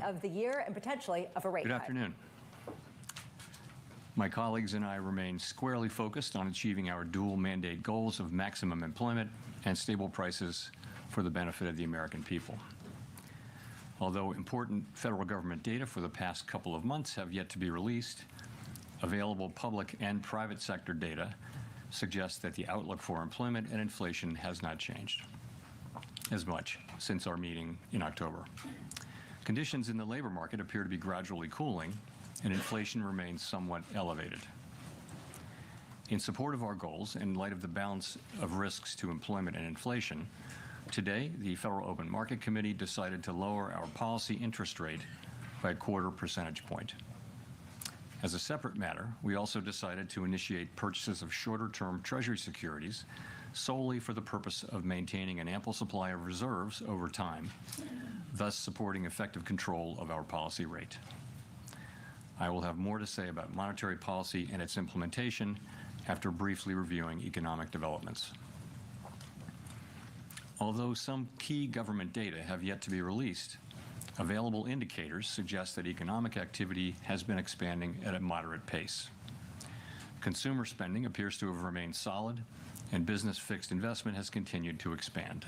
of the year and potentially of a rate cut. Good afternoon. My colleagues and I remain squarely focused on achieving our dual mandate goals of maximum employment and stable prices for the benefit of the American people. Although important federal government data for the past couple of months have yet to be released, available public and private sector data suggests that the outlook for employment and inflation has not changed as much since our meeting in October. Conditions in the labor market appear to be gradually cooling, and inflation remains somewhat elevated. In support of our goals, in light of the balance of risks to employment and inflation, today the Federal Open Market Committee decided to lower our policy interest rate by a 0.25 percentage point. As a separate matter, we also decided to initiate purchases of shorter-term Treasury securities solely for the purpose of maintaining an ample supply of reserves over time, thus supporting effective control of our policy rate. I will have more to say about monetary policy and its implementation after briefly reviewing economic developments. Although some key government data have yet to be released, available indicators suggest that economic activity has been expanding at a moderate pace. Consumer spending appears to have remained solid, and business fixed investment has continued to expand.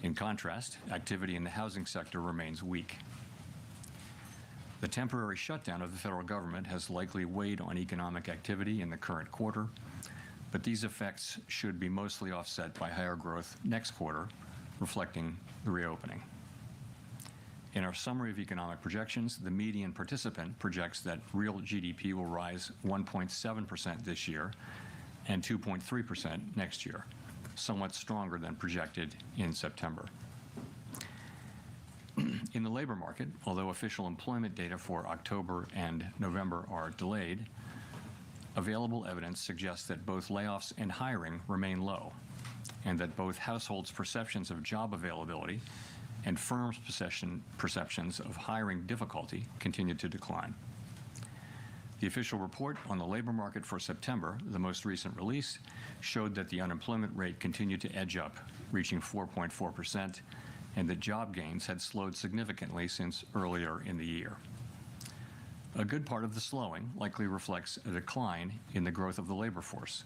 In contrast, activity in the housing sector remains weak. The temporary shutdown of the federal government has likely weighed on economic activity in the current quarter, but these effects should be mostly offset by higher growth next quarter, reflecting the reopening. In our summary of economic projections, the median participant projects that real GDP will rise 1.7% this year and 2.3% next year, somewhat stronger than projected in September. In the labor market, although official employment data for October and November are delayed, available evidence suggests that both layoffs and hiring remain low, and that both households' perceptions of job availability and firms' perceptions of hiring difficulty continue to decline. The official report on the labor market for September, the most recent release, showed that the unemployment rate continued to edge up, reaching 4.4%, and that job gains had slowed significantly since earlier in the year. A good part of the slowing likely reflects a decline in the growth of the labor force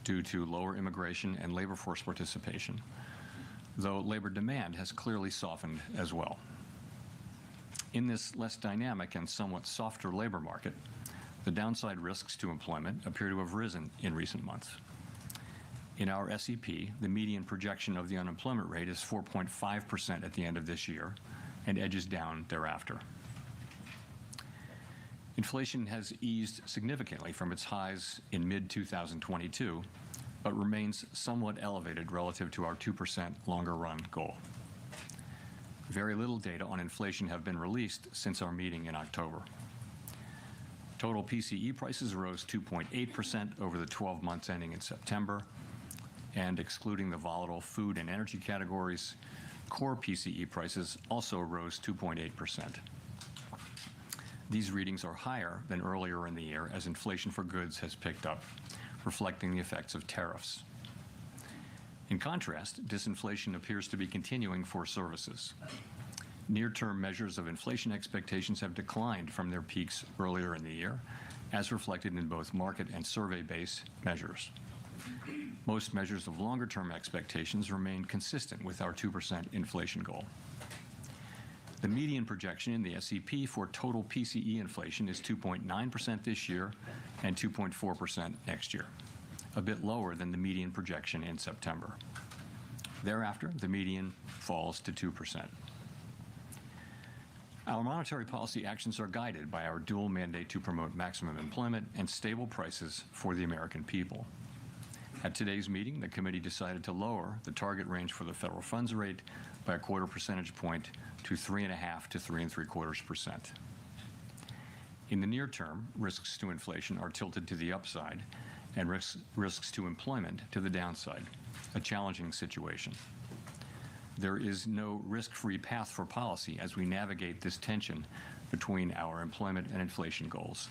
due to lower immigration and labor force participation, though labor demand has clearly softened as well. In this less dynamic and somewhat softer labor market, the downside risks to employment appear to have risen in recent months. In our SEP, the median projection of the unemployment rate is 4.5% at the end of this year and edges down thereafter. Inflation has eased significantly from its highs in mid-2022, but remains somewhat elevated relative to our 2% longer-run goal. Very little data on inflation have been released since our meeting in October. Total PCE prices rose 2.8% over the 12 months ending in September, and excluding the volatile food and energy categories, core PCE prices also rose 2.8%. These readings are higher than earlier in the year as inflation for goods has picked up, reflecting the effects of tariffs. In contrast, disinflation appears to be continuing for services. Near-term measures of inflation expectations have declined from their peaks earlier in the year, as reflected in both market and survey-based measures. Most measures of longer-term expectations remain consistent with our 2% inflation goal. The median projection in the SEP for total PCE inflation is 2.9% this year and 2.4% next year, a bit lower than the median projection in September. Thereafter, the median falls to 2%. Our monetary policy actions are guided by our dual mandate to promote maximum employment and stable prices for the American people. At today's meeting, the committee decided to lower the target range for the federal funds rate by a quarter percentage point to 3.5 to 3.75%. In the near term, risks to inflation are tilted to the upside and risks to employment to the downside, a challenging situation. There is no risk-free path for policy as we navigate this tension between our employment and inflation goals.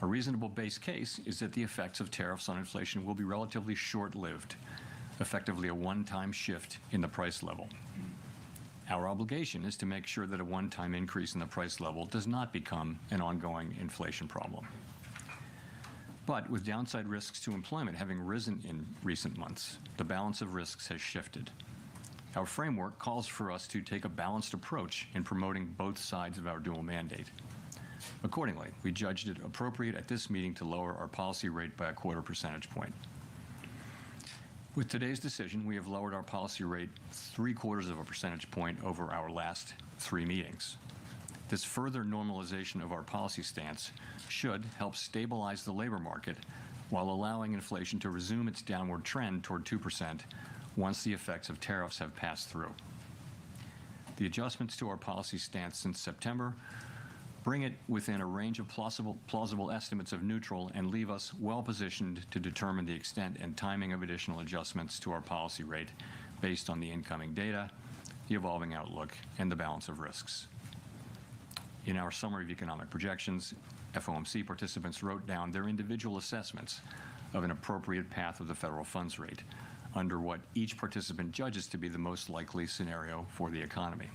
A reasonable base case is that the effects of tariffs on inflation will be relatively short-lived, effectively a one-time shift in the price level. Our obligation is to make sure that a one-time increase in the price level does not become an ongoing inflation problem. But with downside risks to employment having risen in recent months, the balance of risks has shifted. Our framework calls for us to take a balanced approach in promoting both sides of our dual mandate. Accordingly, we judged it appropriate at this meeting to lower our policy rate by a quarter percentage point. With today's decision, we have lowered our policy rate 0.75 of a percentage point over our last 3 meetings. This further normalization of our policy stance should help stabilize the labor market while allowing inflation to resume its downward trend toward 2% once the effects of tariffs have passed through. The adjustments to our policy stance since September bring it within a range of plausible estimates of neutral and leave us well positioned to determine the extent and timing of additional adjustments to our policy rate based on the incoming data, the evolving outlook, and the balance of risks. In our summary of economic projections, FOMC participants wrote down their individual assessments of an appropriate path of the federal funds rate under what each participant judges to be the most likely scenario for the economy.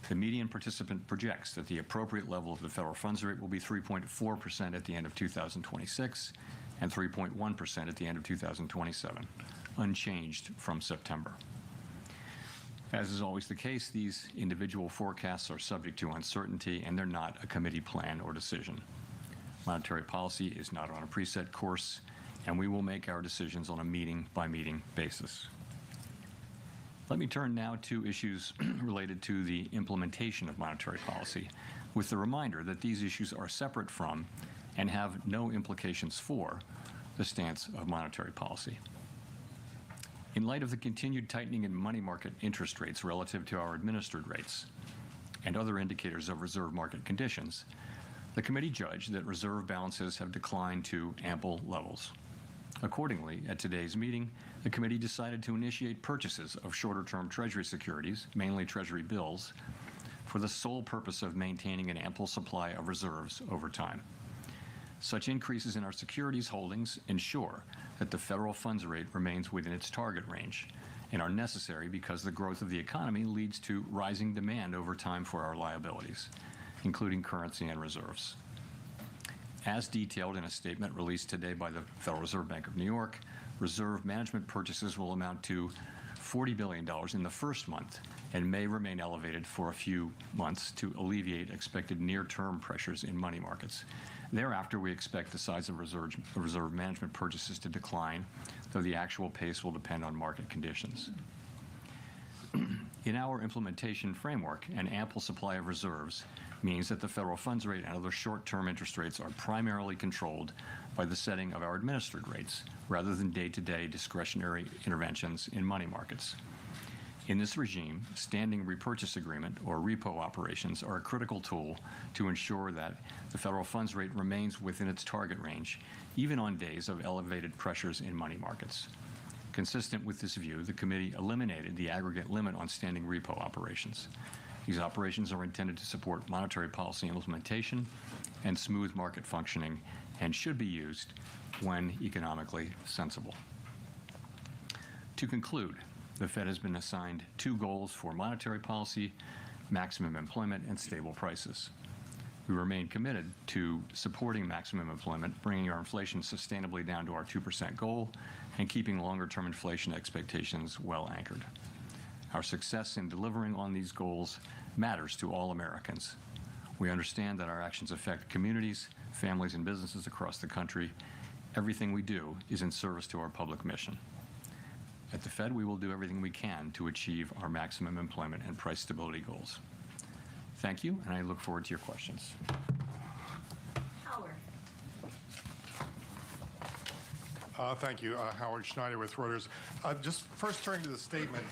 The median participant projects that the appropriate level of the federal funds rate will be 3.4% at the end of 2026 and 3.1% at the end of 2027, unchanged from September. As is always the case, these individual forecasts are subject to uncertainty, and they're not a committee plan or decision. Monetary policy is not on a preset course, and we will make our decisions on a meeting-by-meeting basis. Let me turn now to issues related to the implementation of monetary policy, with the reminder that these issues are separate from and have no implications for the stance of monetary policy. In light of the continued tightening in money market interest rates relative to our administered rates and other indicators of reserve market conditions, the committee judged that reserve balances have declined to ample levels. Accordingly, at today's meeting, the committee decided to initiate purchases of shorter-term Treasury securities, mainly Treasury bills, for the sole purpose of maintaining an ample supply of reserves over time. Such increases in our securities holdings ensure that the federal funds rate remains within its target range and are necessary because the growth of the economy leads to rising demand over time for our liabilities, including currency and reserves. As detailed in a statement released today by the Federal Reserve Bank of New York, reserve management purchases will amount to $40 billion in the first month and may remain elevated for a few months to alleviate expected near-term pressures in money markets. Thereafter, we expect the size of reserve management purchases to decline, though the actual pace will depend on market conditions. In our implementation framework, an ample supply of reserves means that the federal funds rate and other short-term interest rates are primarily controlled by the setting of our administered rates, rather than day-to-day discretionary interventions in money markets. In this regime, standing repurchase agreement, or repo operations, are a critical tool to ensure that the federal funds rate remains within its target range, even on days of elevated pressures in money markets. Consistent with this view, the committee eliminated the aggregate limit on standing repo operations. These operations are intended to support monetary policy implementation and smooth market functioning, and should be used when economically sensible. To conclude, the Fed has been assigned 2 goals for monetary policy: maximum employment and stable prices. We remain committed to supporting maximum employment, bringing our inflation sustainably down to our 2% goal, and keeping longer-term inflation expectations well anchored. Our success in delivering on these goals matters to all Americans. We understand that our actions affect communities, families, and businesses across the country. Everything we do is in service to our public mission. At the Fed, we will do everything we can to achieve our maximum employment and price stability goals. Thank you, and I look forward to your questions. Howard. Thank you. Howard Schneider with Reuters. Just first turning to the statement,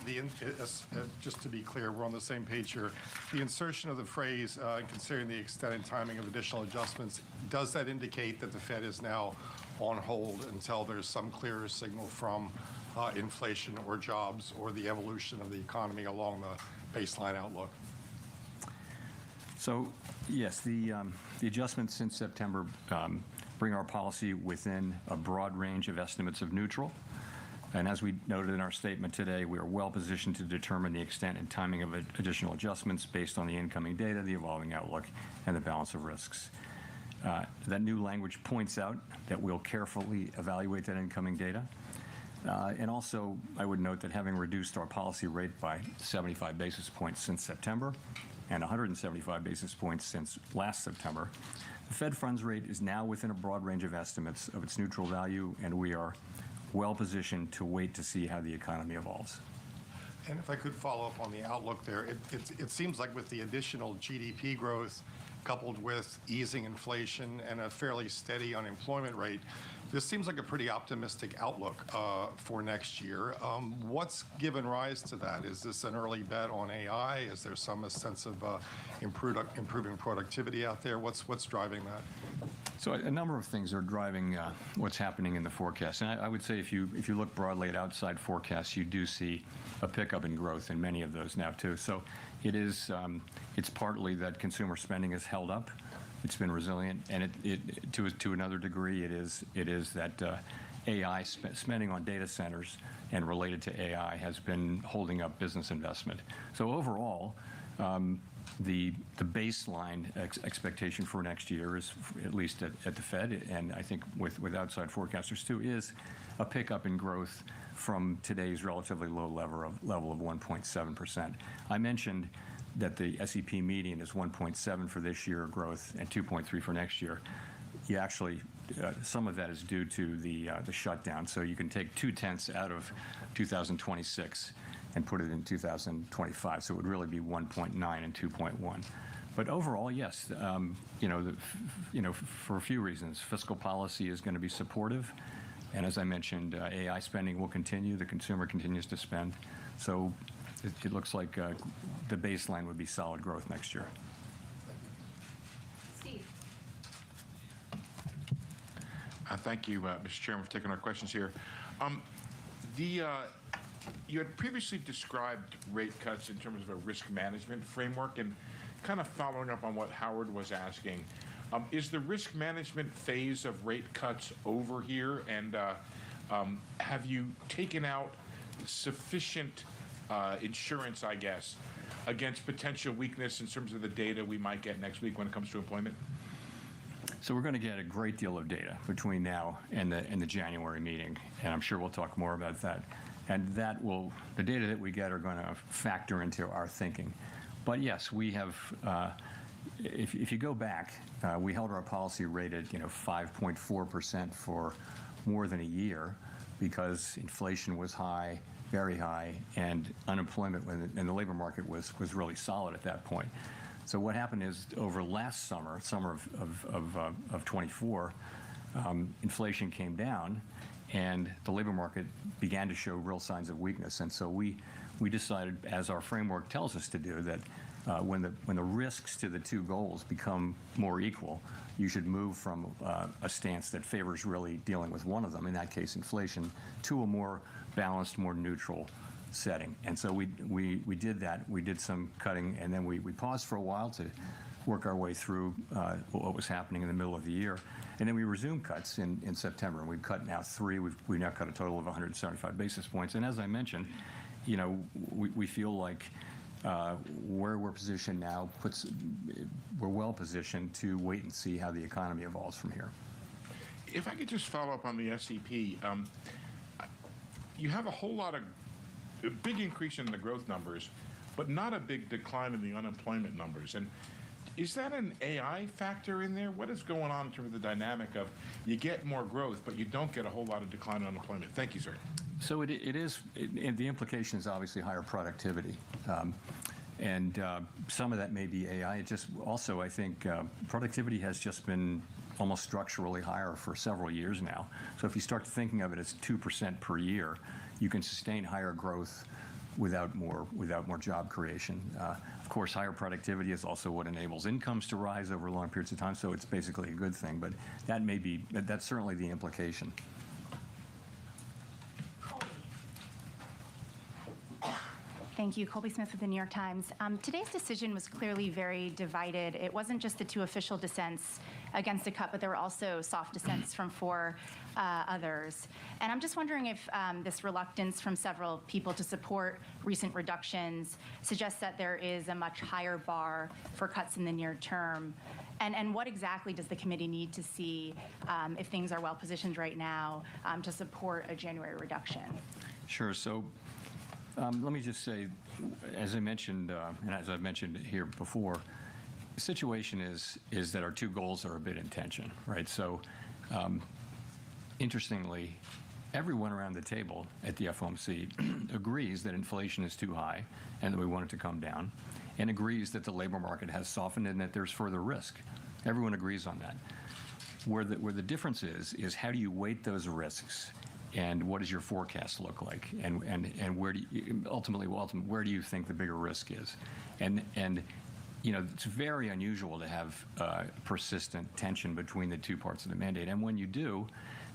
just to be clear, we're on the same page here. The insertion of the phrase, considering the extent and timing of additional adjustments, does that indicate that the Fed is now on hold until there's some clearer signal from inflation or jobs or the evolution of the economy along the baseline outlook? So, yes, the adjustments since September bring our policy within a broad range of estimates of neutral. And as we noted in our statement today, we are well positioned to determine the extent and timing of additional adjustments based on the incoming data, the evolving outlook, and the balance of risks. That new language points out that we'll carefully evaluate that incoming data. And also, I would note that having reduced our policy rate by 75 basis points since September and 175 basis points since last September, the Fed funds rate is now within a broad range of estimates of its neutral value, and we are well positioned to wait to see how the economy evolves. And if I could follow up on the outlook there, it seems like with the additional GDP growth coupled with easing inflation and a fairly steady unemployment rate, this seems like a pretty optimistic outlook for next year. What's given rise to that? Is this an early bet on AI? Is there some sense of improving productivity out there? What's driving that? So a number of things are driving what's happening in the forecast. And I would say if you look broadly at outside forecasts, you do see a pickup in growth in many of those now too. So it's partly that consumer spending has held up. It's been resilient, and to another degree, it is that AI spending on data centers and related to AI has been holding up business investment. So overall, the baseline expectation for next year is, at least at the Fed, and I think with outside forecasters too, is a pickup in growth from today's relatively low level of 1.7%. I mentioned that the SEP median is 1.7 for this year growth and 2.3 for next year. You actually, some of that is due to the shutdown. So you can take 0.2 out of 2026 and put it in 2025. So it would really be 1.9 and 2.1. But overall, yes, for a few reasons, fiscal policy is going to be supportive. And as I mentioned, AI spending will continue. The consumer continues to spend. So it looks like the baseline would be solid growth next year. Steve. Thank you, Mr. Chairman, for taking our questions here. You had previously described rate cuts in terms of a risk management framework, and kind of following up on what Howard was asking, is the risk management phase of rate cuts over here, and have you taken out sufficient insurance, I guess, against potential weakness in terms of the data we might get next week when it comes to employment? So we're going to get a great deal of data between now and the January meeting, and I'm sure we'll talk more about that. And the data that we get are going to factor into our thinking. But yes, we have, if you go back, we held our policy rate at 5.4% for more than a year because inflation was high, very high, and unemployment in the labor market was really solid at that point. So what happened is over last summer of 24, inflation came down, and the labor market began to show real signs of weakness. And so we decided, as our framework tells us to do, that when the risks to the two goals become more equal, you should move from a stance that favors really dealing with one of them, in that case inflation, to a more balanced, more neutral setting. And so we did that. We did some cutting, and then we paused for a while to work our way through what was happening in the middle of the year. And then we resumed cuts in September, and we've cut now 3. We've now cut a total of 175 basis points. And as I mentioned, we feel like where we're positioned now we're well positioned to wait and see how the economy evolves from here. If I could just follow up on the SEP, you have a whole lot of a big increase in the growth numbers, but not a big decline in the unemployment numbers. And is that an AI factor in there? What is going on in terms of the dynamic of you get more growth, but you don't get a whole lot of decline in unemployment? Thank you, sir. So it is, the implication is obviously higher productivity. And some of that may be AI. It just also, I think, productivity has just been almost structurally higher for several years now. So if you start thinking of it as 2% per year, you can sustain higher growth without more job creation. Of course, higher productivity is also what enables incomes to rise over long periods of time, so it's basically a good thing, but that's certainly the implication. Thank you. Colby Smith with the New York Times. Today's decision was clearly very divided. It wasn't just the 2 official dissents against a cut, but there were also soft dissents from 4 others. And I'm just wondering if this reluctance from several people to support recent reductions suggests that there is a much higher bar for cuts in the near term. And what exactly does the committee need to see if things are well positioned right now to support a January reduction? Sure. So let me just say, as I mentioned, and as I've mentioned here before, the situation is that our 2 goals are a bit in tension, right? So interestingly, everyone around the table at the FOMC agrees that inflation is too high and that we want it to come down, and agrees that the labor market has softened and that there's further risk. Everyone agrees on that. Where the difference is how do you weight those risks, and what does your forecast look like, and where do you, ultimately where do you think the bigger risk is, and it's very unusual to have persistent tension between the 2 parts of the mandate, and when you do,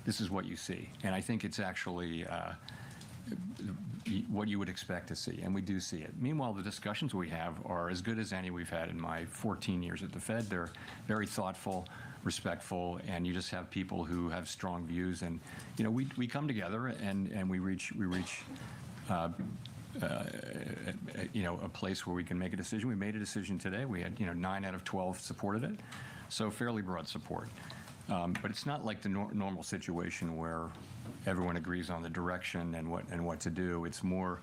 this is what you see, and I think it's actually what you would expect to see, and we do see it. Meanwhile, the discussions we have are as good as any we've had in my 14 years at the Fed. They're very thoughtful, respectful, and you just have people who have strong views, and we come together and we reach a place where we can make a decision. We made a decision today. We had 9 out of 12 supported it, so fairly broad support. But it's not like the normal situation where everyone agrees on the direction and what to do. It's more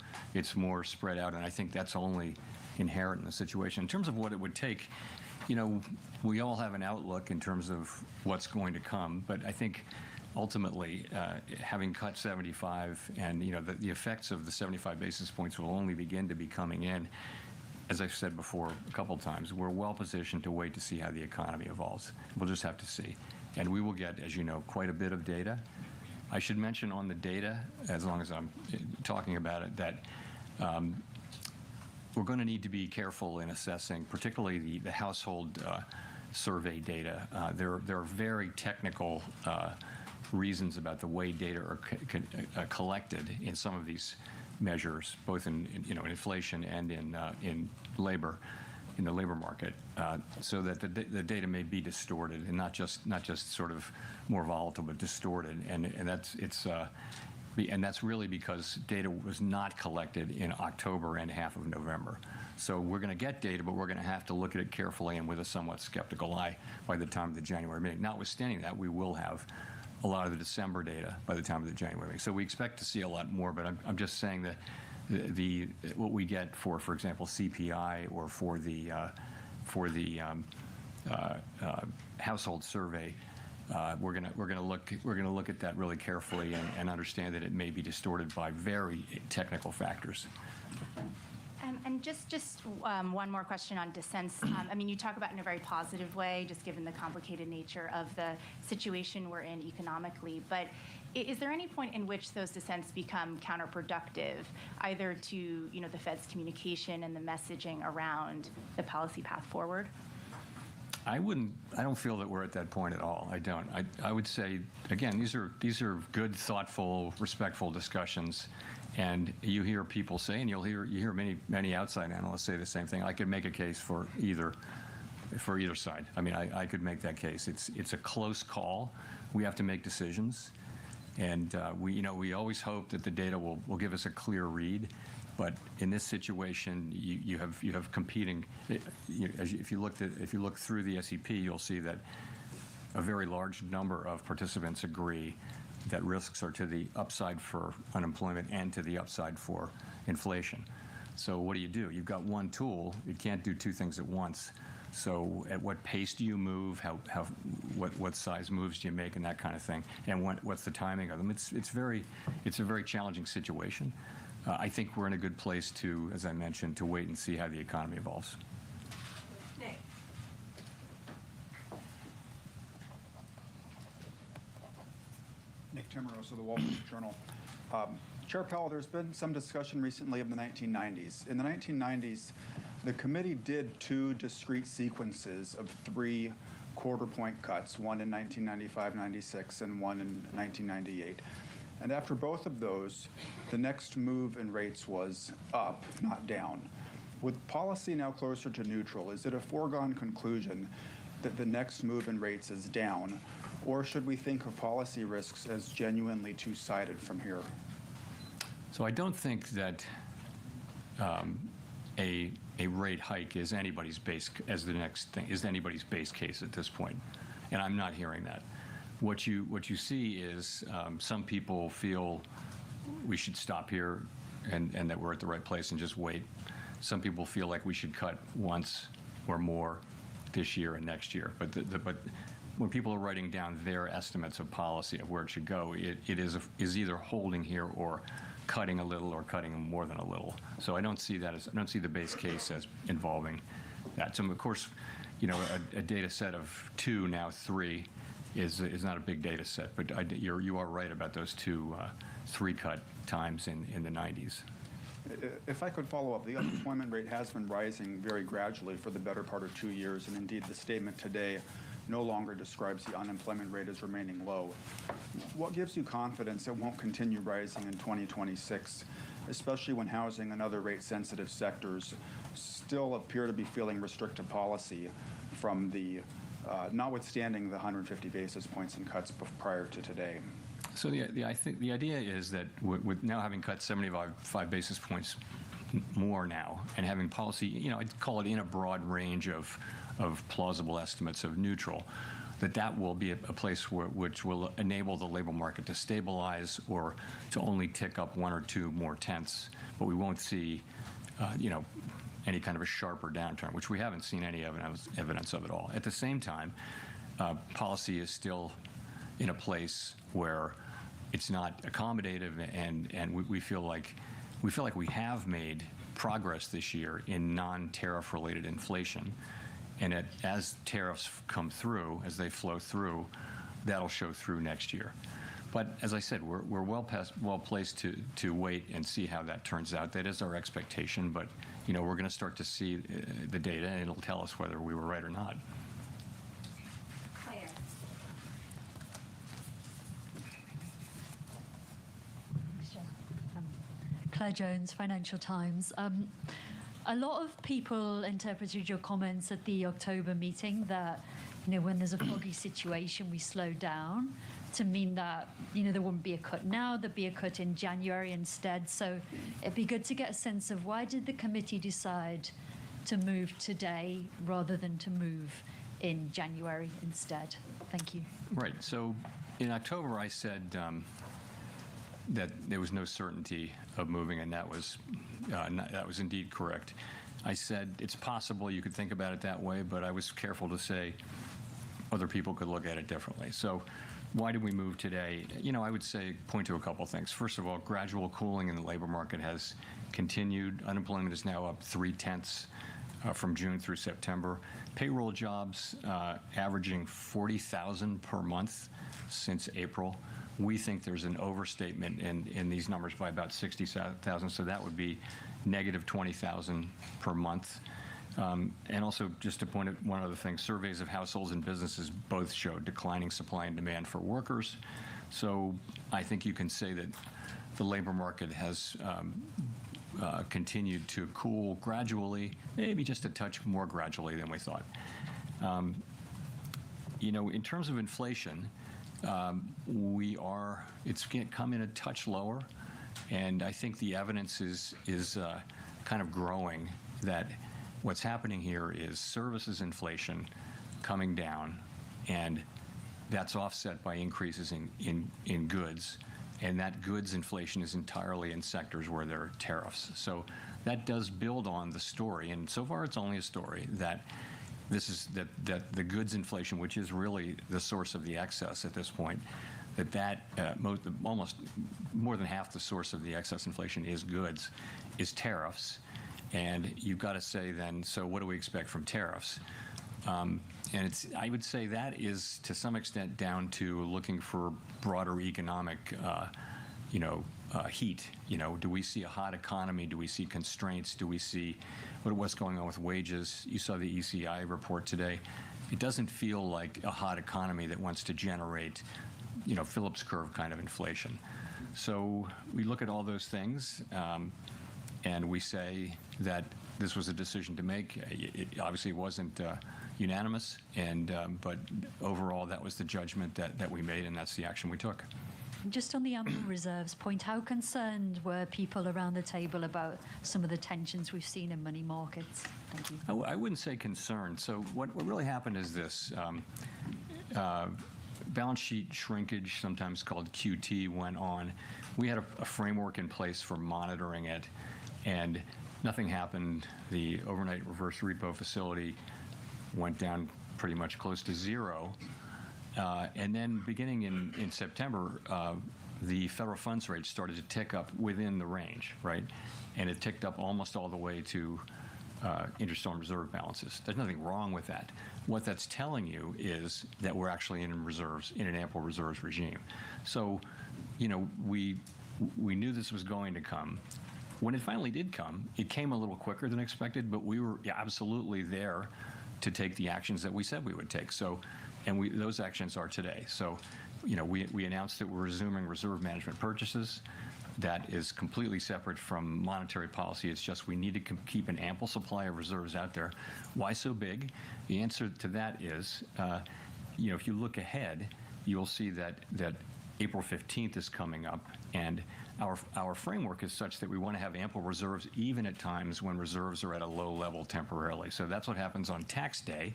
spread out, and I think that's only inherent in the situation. In terms of what it would take, we all have an outlook in terms of what's going to come, but I think ultimately, having cut 75 and the effects of the 75 basis points will only begin to be coming in. As I've said before a couple of times, we're well positioned to wait to see how the economy evolves. We'll just have to see. And we will get, as you know, quite a bit of data. I should mention on the data, as long as I'm talking about it, that we're going to need to be careful in assessing, particularly the household survey data. There are very technical reasons about the way data are collected in some of these measures, both in inflation and in labor, in the labor market, so that the data may be distorted and not just sort of more volatile, but distorted, and that's really because data was not collected in October and half of November. So we're going to get data, but we're going to have to look at it carefully and with a somewhat skeptical eye by the time of the January meeting. Notwithstanding that, we will have a lot of the December data by the time of the January meeting. So we expect to see a lot more, but I'm just saying that what we get for example, CPI or for the household survey, we're gonna look at that really carefully and understand that it may be distorted by very technical factors. And just one more question on dissents. I mean, you talk about it in a very positive way, just given the complicated nature of the situation we're in economically. But Is there any point in which those dissents become counterproductive, either to the Fed's communication and the messaging around the policy path forward? I don't feel that we're at that point at all. I don't. I would say, again, these are good, thoughtful, respectful discussions. And you hear people say, and you hear many outside analysts say the same thing. I could make a case for either side. I mean, I could make that case. It's a close call. We have to make decisions, and we always hope that the data will give us a clear read. But in this situation, you have competing. If you look through the SEP, you'll see that a very large number of participants agree that risks are to the upside for unemployment and to the upside for inflation. So what do? You've got one tool. You can't do two things at once. So at what pace do you move? What size moves do you make, and that kind of thing? And what's the timing of them? It's a very challenging situation. I think we're in a good place to, as I mentioned, to wait and see how the economy evolves. Nick. Nick Timmeros of the Wall Street Journal. Chair Powell, there's been some discussion recently of the 1990s. In the 1990s, the committee did two discrete sequences of 3 quarter-point cuts, one in 1995-96 and one in 1998. And after both of those, the next move in rates was up, not down. With policy now closer to neutral, is it a foregone conclusion that the next move in rates is down, or should we think of policy risks as genuinely two-sided from here? So I don't think that a rate hike is anybody's base case at this point, and I'm not hearing that. What you see is some people feel we should stop here and that we're at the right place and just wait. Some people feel like we should cut once or more this year and next year. But when people are writing down their estimates of policy of where it should go, it is either holding here or cutting a little or cutting more than a little. So I don't see the base case as involving that. So of course, a data set of 2, now 3. Is not a big data set, but you are right about those 2 3-cut times in the 90s. If I could follow up, the unemployment rate has been rising very gradually for the better part of 2 years, and indeed the statement today no longer describes the unemployment rate as remaining low. What gives you confidence it won't continue rising in 2026, especially when housing and other rate-sensitive sectors still appear to be feeling restrictive policy from the notwithstanding the 150 basis points in cuts prior to today? So I think the idea is that with now having cut 75 basis points more now and having policy, I'd call it in a broad range of plausible estimates of neutral, that will be a place which will enable the labor market to stabilize or to only tick up 1 or 2 more tenths, but we won't see, any kind of a sharper downturn, which we haven't seen any evidence of at all. At the same time, policy is still in a place where it's not accommodative, and we feel like we have made progress this year in non-tariff related inflation, and as tariffs come through, as they flow through, that'll show through next year. But as I said, we're well placed to wait and see how that turns out. That is our expectation, but we're going to start to see the data, and it'll tell us whether we were right or not. Claire Jones, Financial Times. A lot of people interpreted your comments at the October meeting that, when there's a foggy situation, we slow down, to mean that, there wouldn't be a cut now, there'd be a cut in January instead. So it'd be good to get a sense of why did the committee decide to move today rather than to move in January instead? Thank you. Right. So in October, I said that there was no certainty of moving, and that was indeed correct. I said it's possible you could think about it that way, but I was careful to say other people could look at it differently. So why did we move today? I would say point to a couple things. First of all, gradual cooling in the labor market has continued. Unemployment is now up 0.3 from June through September. Payroll jobs averaging 40,000 per month since April. We think there's an overstatement in these numbers by about 60,000, so that would be negative 20,000 per month. And also, just to point out one other thing, surveys of households and businesses both show declining supply and demand for workers. So I think you can say that the labor market has continued to cool gradually, maybe just a touch more gradually than we thought. In terms of inflation, it's come in a touch lower, and I think the evidence is kind of growing that what's happening here is services inflation coming down, and that's offset by increases in goods, and that goods inflation is entirely in sectors where there are tariffs. So that does build on the story, and so far it's only a story that that the goods inflation, which is really the source of the excess at this point, almost more than half the source of the excess inflation is goods, is tariffs. And you've got to say then, so what do we expect from tariffs? And I would say that is to some extent down to looking for broader economic heat. Do we see a hot economy? Do we see constraints? Do we see what's going on with wages? You saw the ECI report today. It doesn't feel like a hot economy that wants to generate, Phillips curve kind of inflation. So we look at all those things, and we say that this was a decision to make. It obviously wasn't unanimous, but overall that was the judgment that we made, and that's the action we took. Just on the ample reserves point, how concerned were people around the table about some of the tensions we've seen in money markets? Thank you. I wouldn't say concerned. So what really happened is this. Balance sheet shrinkage, sometimes called QT, went on. We had a framework in place for monitoring it, and nothing happened. The overnight reverse repo facility went down pretty much close to zero. And then beginning in September, the federal funds rate started to tick up within the range, right? And it ticked up almost all the way to interest on reserve balances. There's nothing wrong with that. What that's telling you is that we're actually in an ample reserves regime. So, we knew this was going to come. When it finally did come, it came a little quicker than expected, but we were absolutely there to take the actions that we said we would take. So, and those actions are today. So, we announced that we're resuming reserve management purchases. That is completely separate from monetary policy. It's just we need to keep an ample supply of reserves out there. Why so big? The answer to that is, if you look ahead, you'll see that April 15th is coming up, and our framework is such that we want to have ample reserves even at times when reserves are at a low level temporarily. So that's what happens on tax day.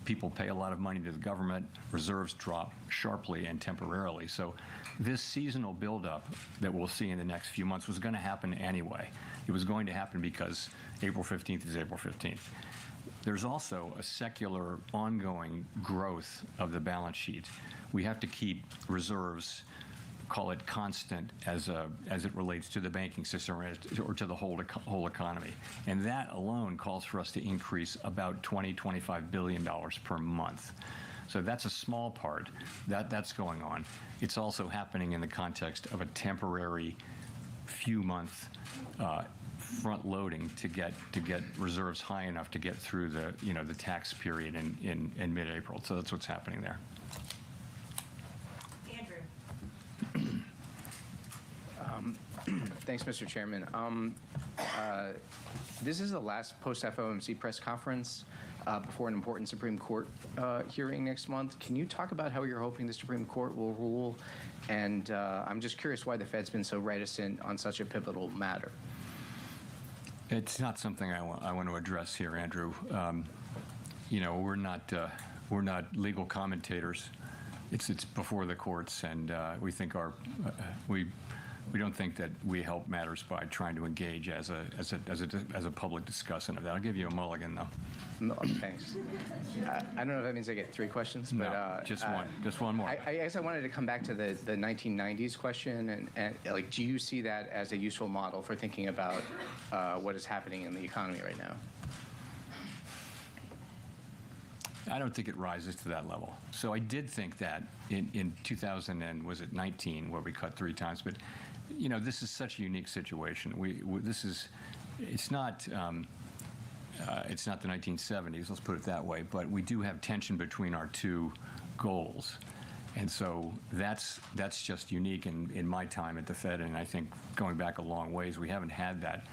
People pay a lot of money to the government, reserves drop sharply and temporarily. So this seasonal buildup that we'll see in the next few months was going to happen anyway. It was going to happen because April 15th is April 15th. There's also a secular ongoing growth of the balance sheet. We have to keep reserves, call it constant, as it relates to the banking system or to the whole economy. And that alone calls for us to increase about $20–25 billion per month. So that's a small part. That's going on. It's also happening in the context of a temporary few-month front loading to get reserves high enough to get through the tax period in mid-April. So that's what's happening there. Thanks, Mr. Chairman. This is the last post-FOMC press conference before an important Supreme Court hearing next month. Can you talk about how you're hoping the Supreme Court will rule? And I'm just curious why the Fed's been so reticent on such a pivotal matter. It's not something I want to address here, Andrew. We're not legal commentators. It's before the courts, and we don't think that we help matters by trying to engage as a public discussion of that. I'll give you a mulligan, though. No, thanks. I don't know if that means I get 3 questions, but no, just one more. I guess I wanted to come back to the 1990s question, and do you see that as a useful model for thinking about what is happening in the economy right now? I don't think it rises to that level. So I did think that in 2019, where we cut 3 times, but this is such a unique situation. It's not the 1970s, let's put it that way, but we do have tension between our two goals. And so that's just unique in my time at the Fed, and I think going back a long ways, we haven't had that.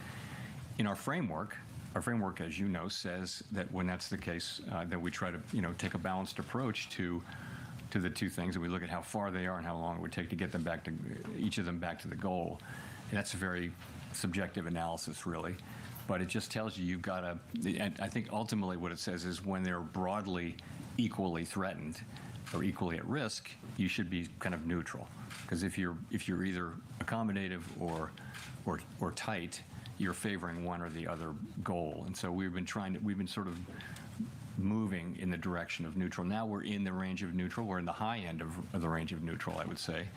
In our framework, as you know, says that when that's the case, that we try to take a balanced approach to the two things, and we look at how far they are and how long it would take to get them back to each of them back to the goal. And that's a very subjective analysis, really, but it just tells you you've got to. And I think ultimately what it says is when they're broadly equally threatened or equally at risk, you should be kind of neutral, because if you're either accommodative or tight, you're favoring one or the other goal. And so we've been sort of moving in the direction of neutral. Now we're in the range of neutral. We're in the high end of the range of neutral, I would say,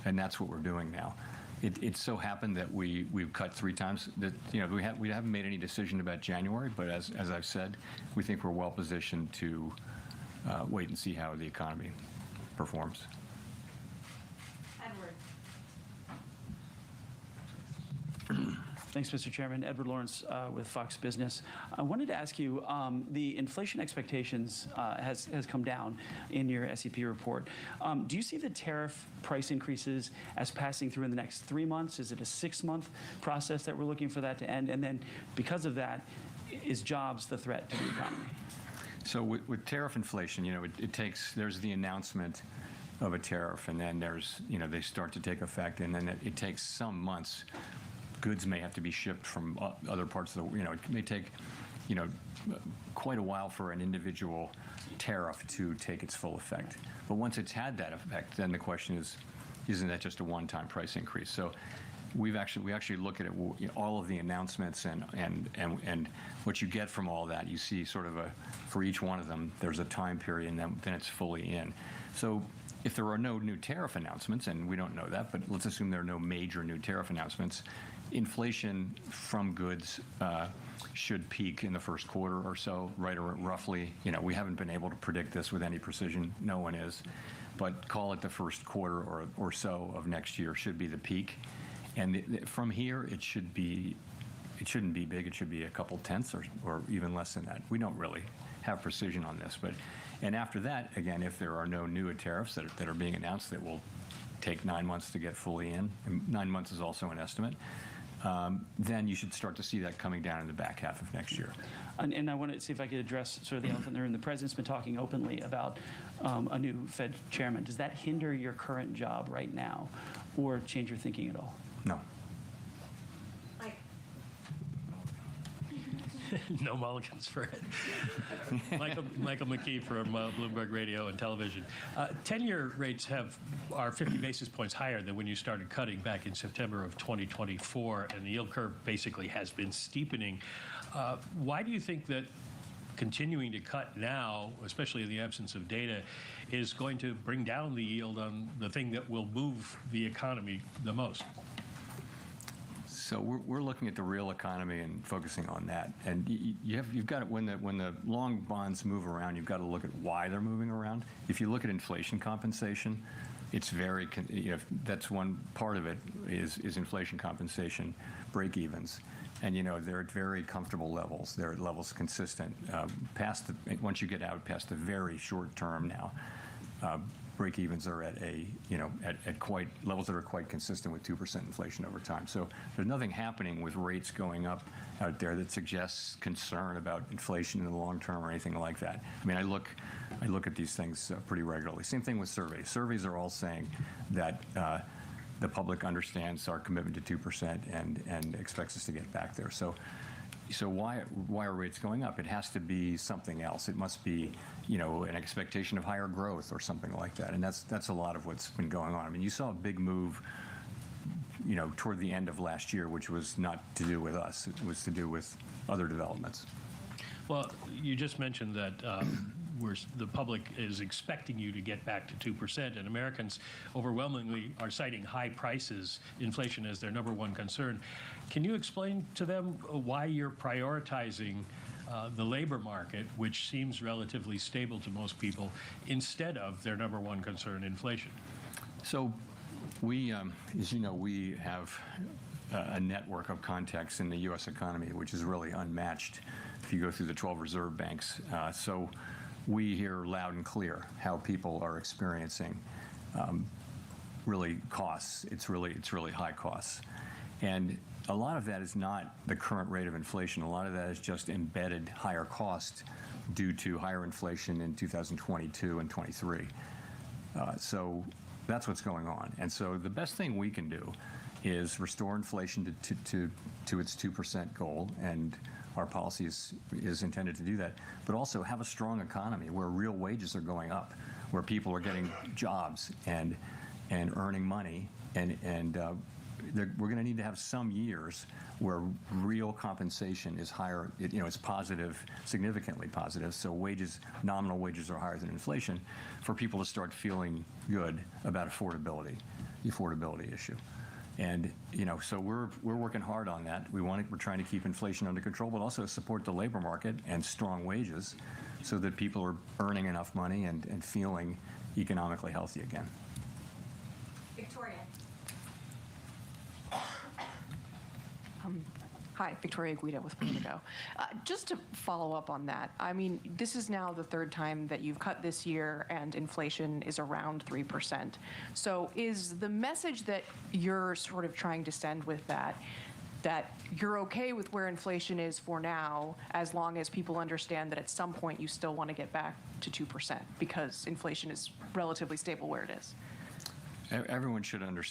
and that's what we're doing now. It so happened that we've cut 3 times. That we haven't made any decision about January, but as I've said, we think we're well positioned to wait and see how the economy performs. Thanks, Mr. Chairman. Edward Lawrence with Fox Business. I wanted to ask you, the inflation expectations has come down in your SEP report. Do you see the tariff price increases as passing through in the next 3 months? Is it a 6-month process that we're looking for that to end? And then because of that, is jobs the threat to the economy? So with tariff inflation, there's the announcement of a tariff, and then there's, they start to take effect, and then it takes some months. Goods may have to be shipped from other parts of the, it may take, quite a while for an individual tariff to take its full effect. But once it's had that effect, then the question is, isn't that just a one-time price increase? So we actually look at it, all of the announcements and what you get from all that. You see sort of for each one of them, there's a time period, and then it's fully in. So if there are no new tariff announcements, and we don't know that, but let's assume there are no major new tariff announcements, inflation from goods should peak in the first quarter or so, right, or roughly. We haven't been able to predict this with any precision. No one is. But call it the first quarter or so of next year should be the peak. And from here, it shouldn't be big. It should be a couple tenths or even less than that. We don't really have precision on this. And after that, again, if there are no new tariffs that are being announced that will take 9 months to get fully in, and 9 months is also an estimate, then you should start to see that coming down in the back half of next year. And I want to see if I could address sort of the elephant in the room. The president's been talking openly about a new Fed chairman. Does that hinder your current job right now or change your thinking at all? No. No mulligans for it. Michael McKee from Bloomberg Radio and Television. 10-year rates are 50 basis points higher than when you started cutting back in September of 2024, and the yield curve basically has been steepening. Why do you think that continuing to cut now, especially in the absence of data, is going to bring down the yield on the thing that will move the economy the most? So we're looking at the real economy and focusing on that. And you've got it when the long bonds move around, you've got to look at why they're moving around. If you look at inflation compensation, it's very, that's one part of it is inflation compensation break-evens. And they're at very comfortable levels. They're at levels consistent once you get out past the very short term now. Break-evens are at quite levels that are quite consistent with 2% inflation over time. So there's nothing happening with rates going up out there that suggests concern about inflation in the long term or anything like that. I mean, I look at these things pretty regularly. Same thing with surveys. Surveys are all saying that the public understands our commitment to 2% and expects us to get back there. So why are rates going up? It has to be something else. It must be, an expectation of higher growth or something like that. And that's a lot of what's been going on. I mean, you saw a big move, toward the end of last year, which was not to do with us. It was to do with other developments. Well, you just mentioned that the public is expecting you to get back to 2%, and Americans overwhelmingly are citing high prices, inflation as their #1 concern. Can you explain to them why you're prioritizing the labor market, which seems relatively stable to most people, instead of their number one concern, inflation? So we, as you know, we have a network of contacts in the U.S. economy, which is really unmatched if you go through the 12 reserve banks. So we hear loud and clear how people are experiencing really costs. It's really high costs. And a lot of that is not the current rate of inflation. A lot of that is just embedded higher cost due to higher inflation in 2022 and 23. So that's what's going on. And so the best thing we can do is restore inflation to its 2% goal, and our policy is intended to do that, but also have a strong economy where real wages are going up, where people are getting jobs and earning money, and we're going to need to have some years where real compensation is higher. It's positive, significantly positive. So nominal wages are higher than inflation, for people to start feeling good about the affordability issue. And so we're working hard on that. We're trying to keep inflation under control, but also support the labor market and strong wages, so that people are earning enough money and feeling economically healthy again. Victoria. Hi, Victoria Guida with Politico. Just to follow up on that, I mean, this is now the third time that you've cut this year and inflation is around 3%. So is the message that you're sort of trying to send with that you're okay with where inflation is for now, as long as people understand that at some point you still want to get back to 2% because inflation is relatively stable where it is? Everyone should understand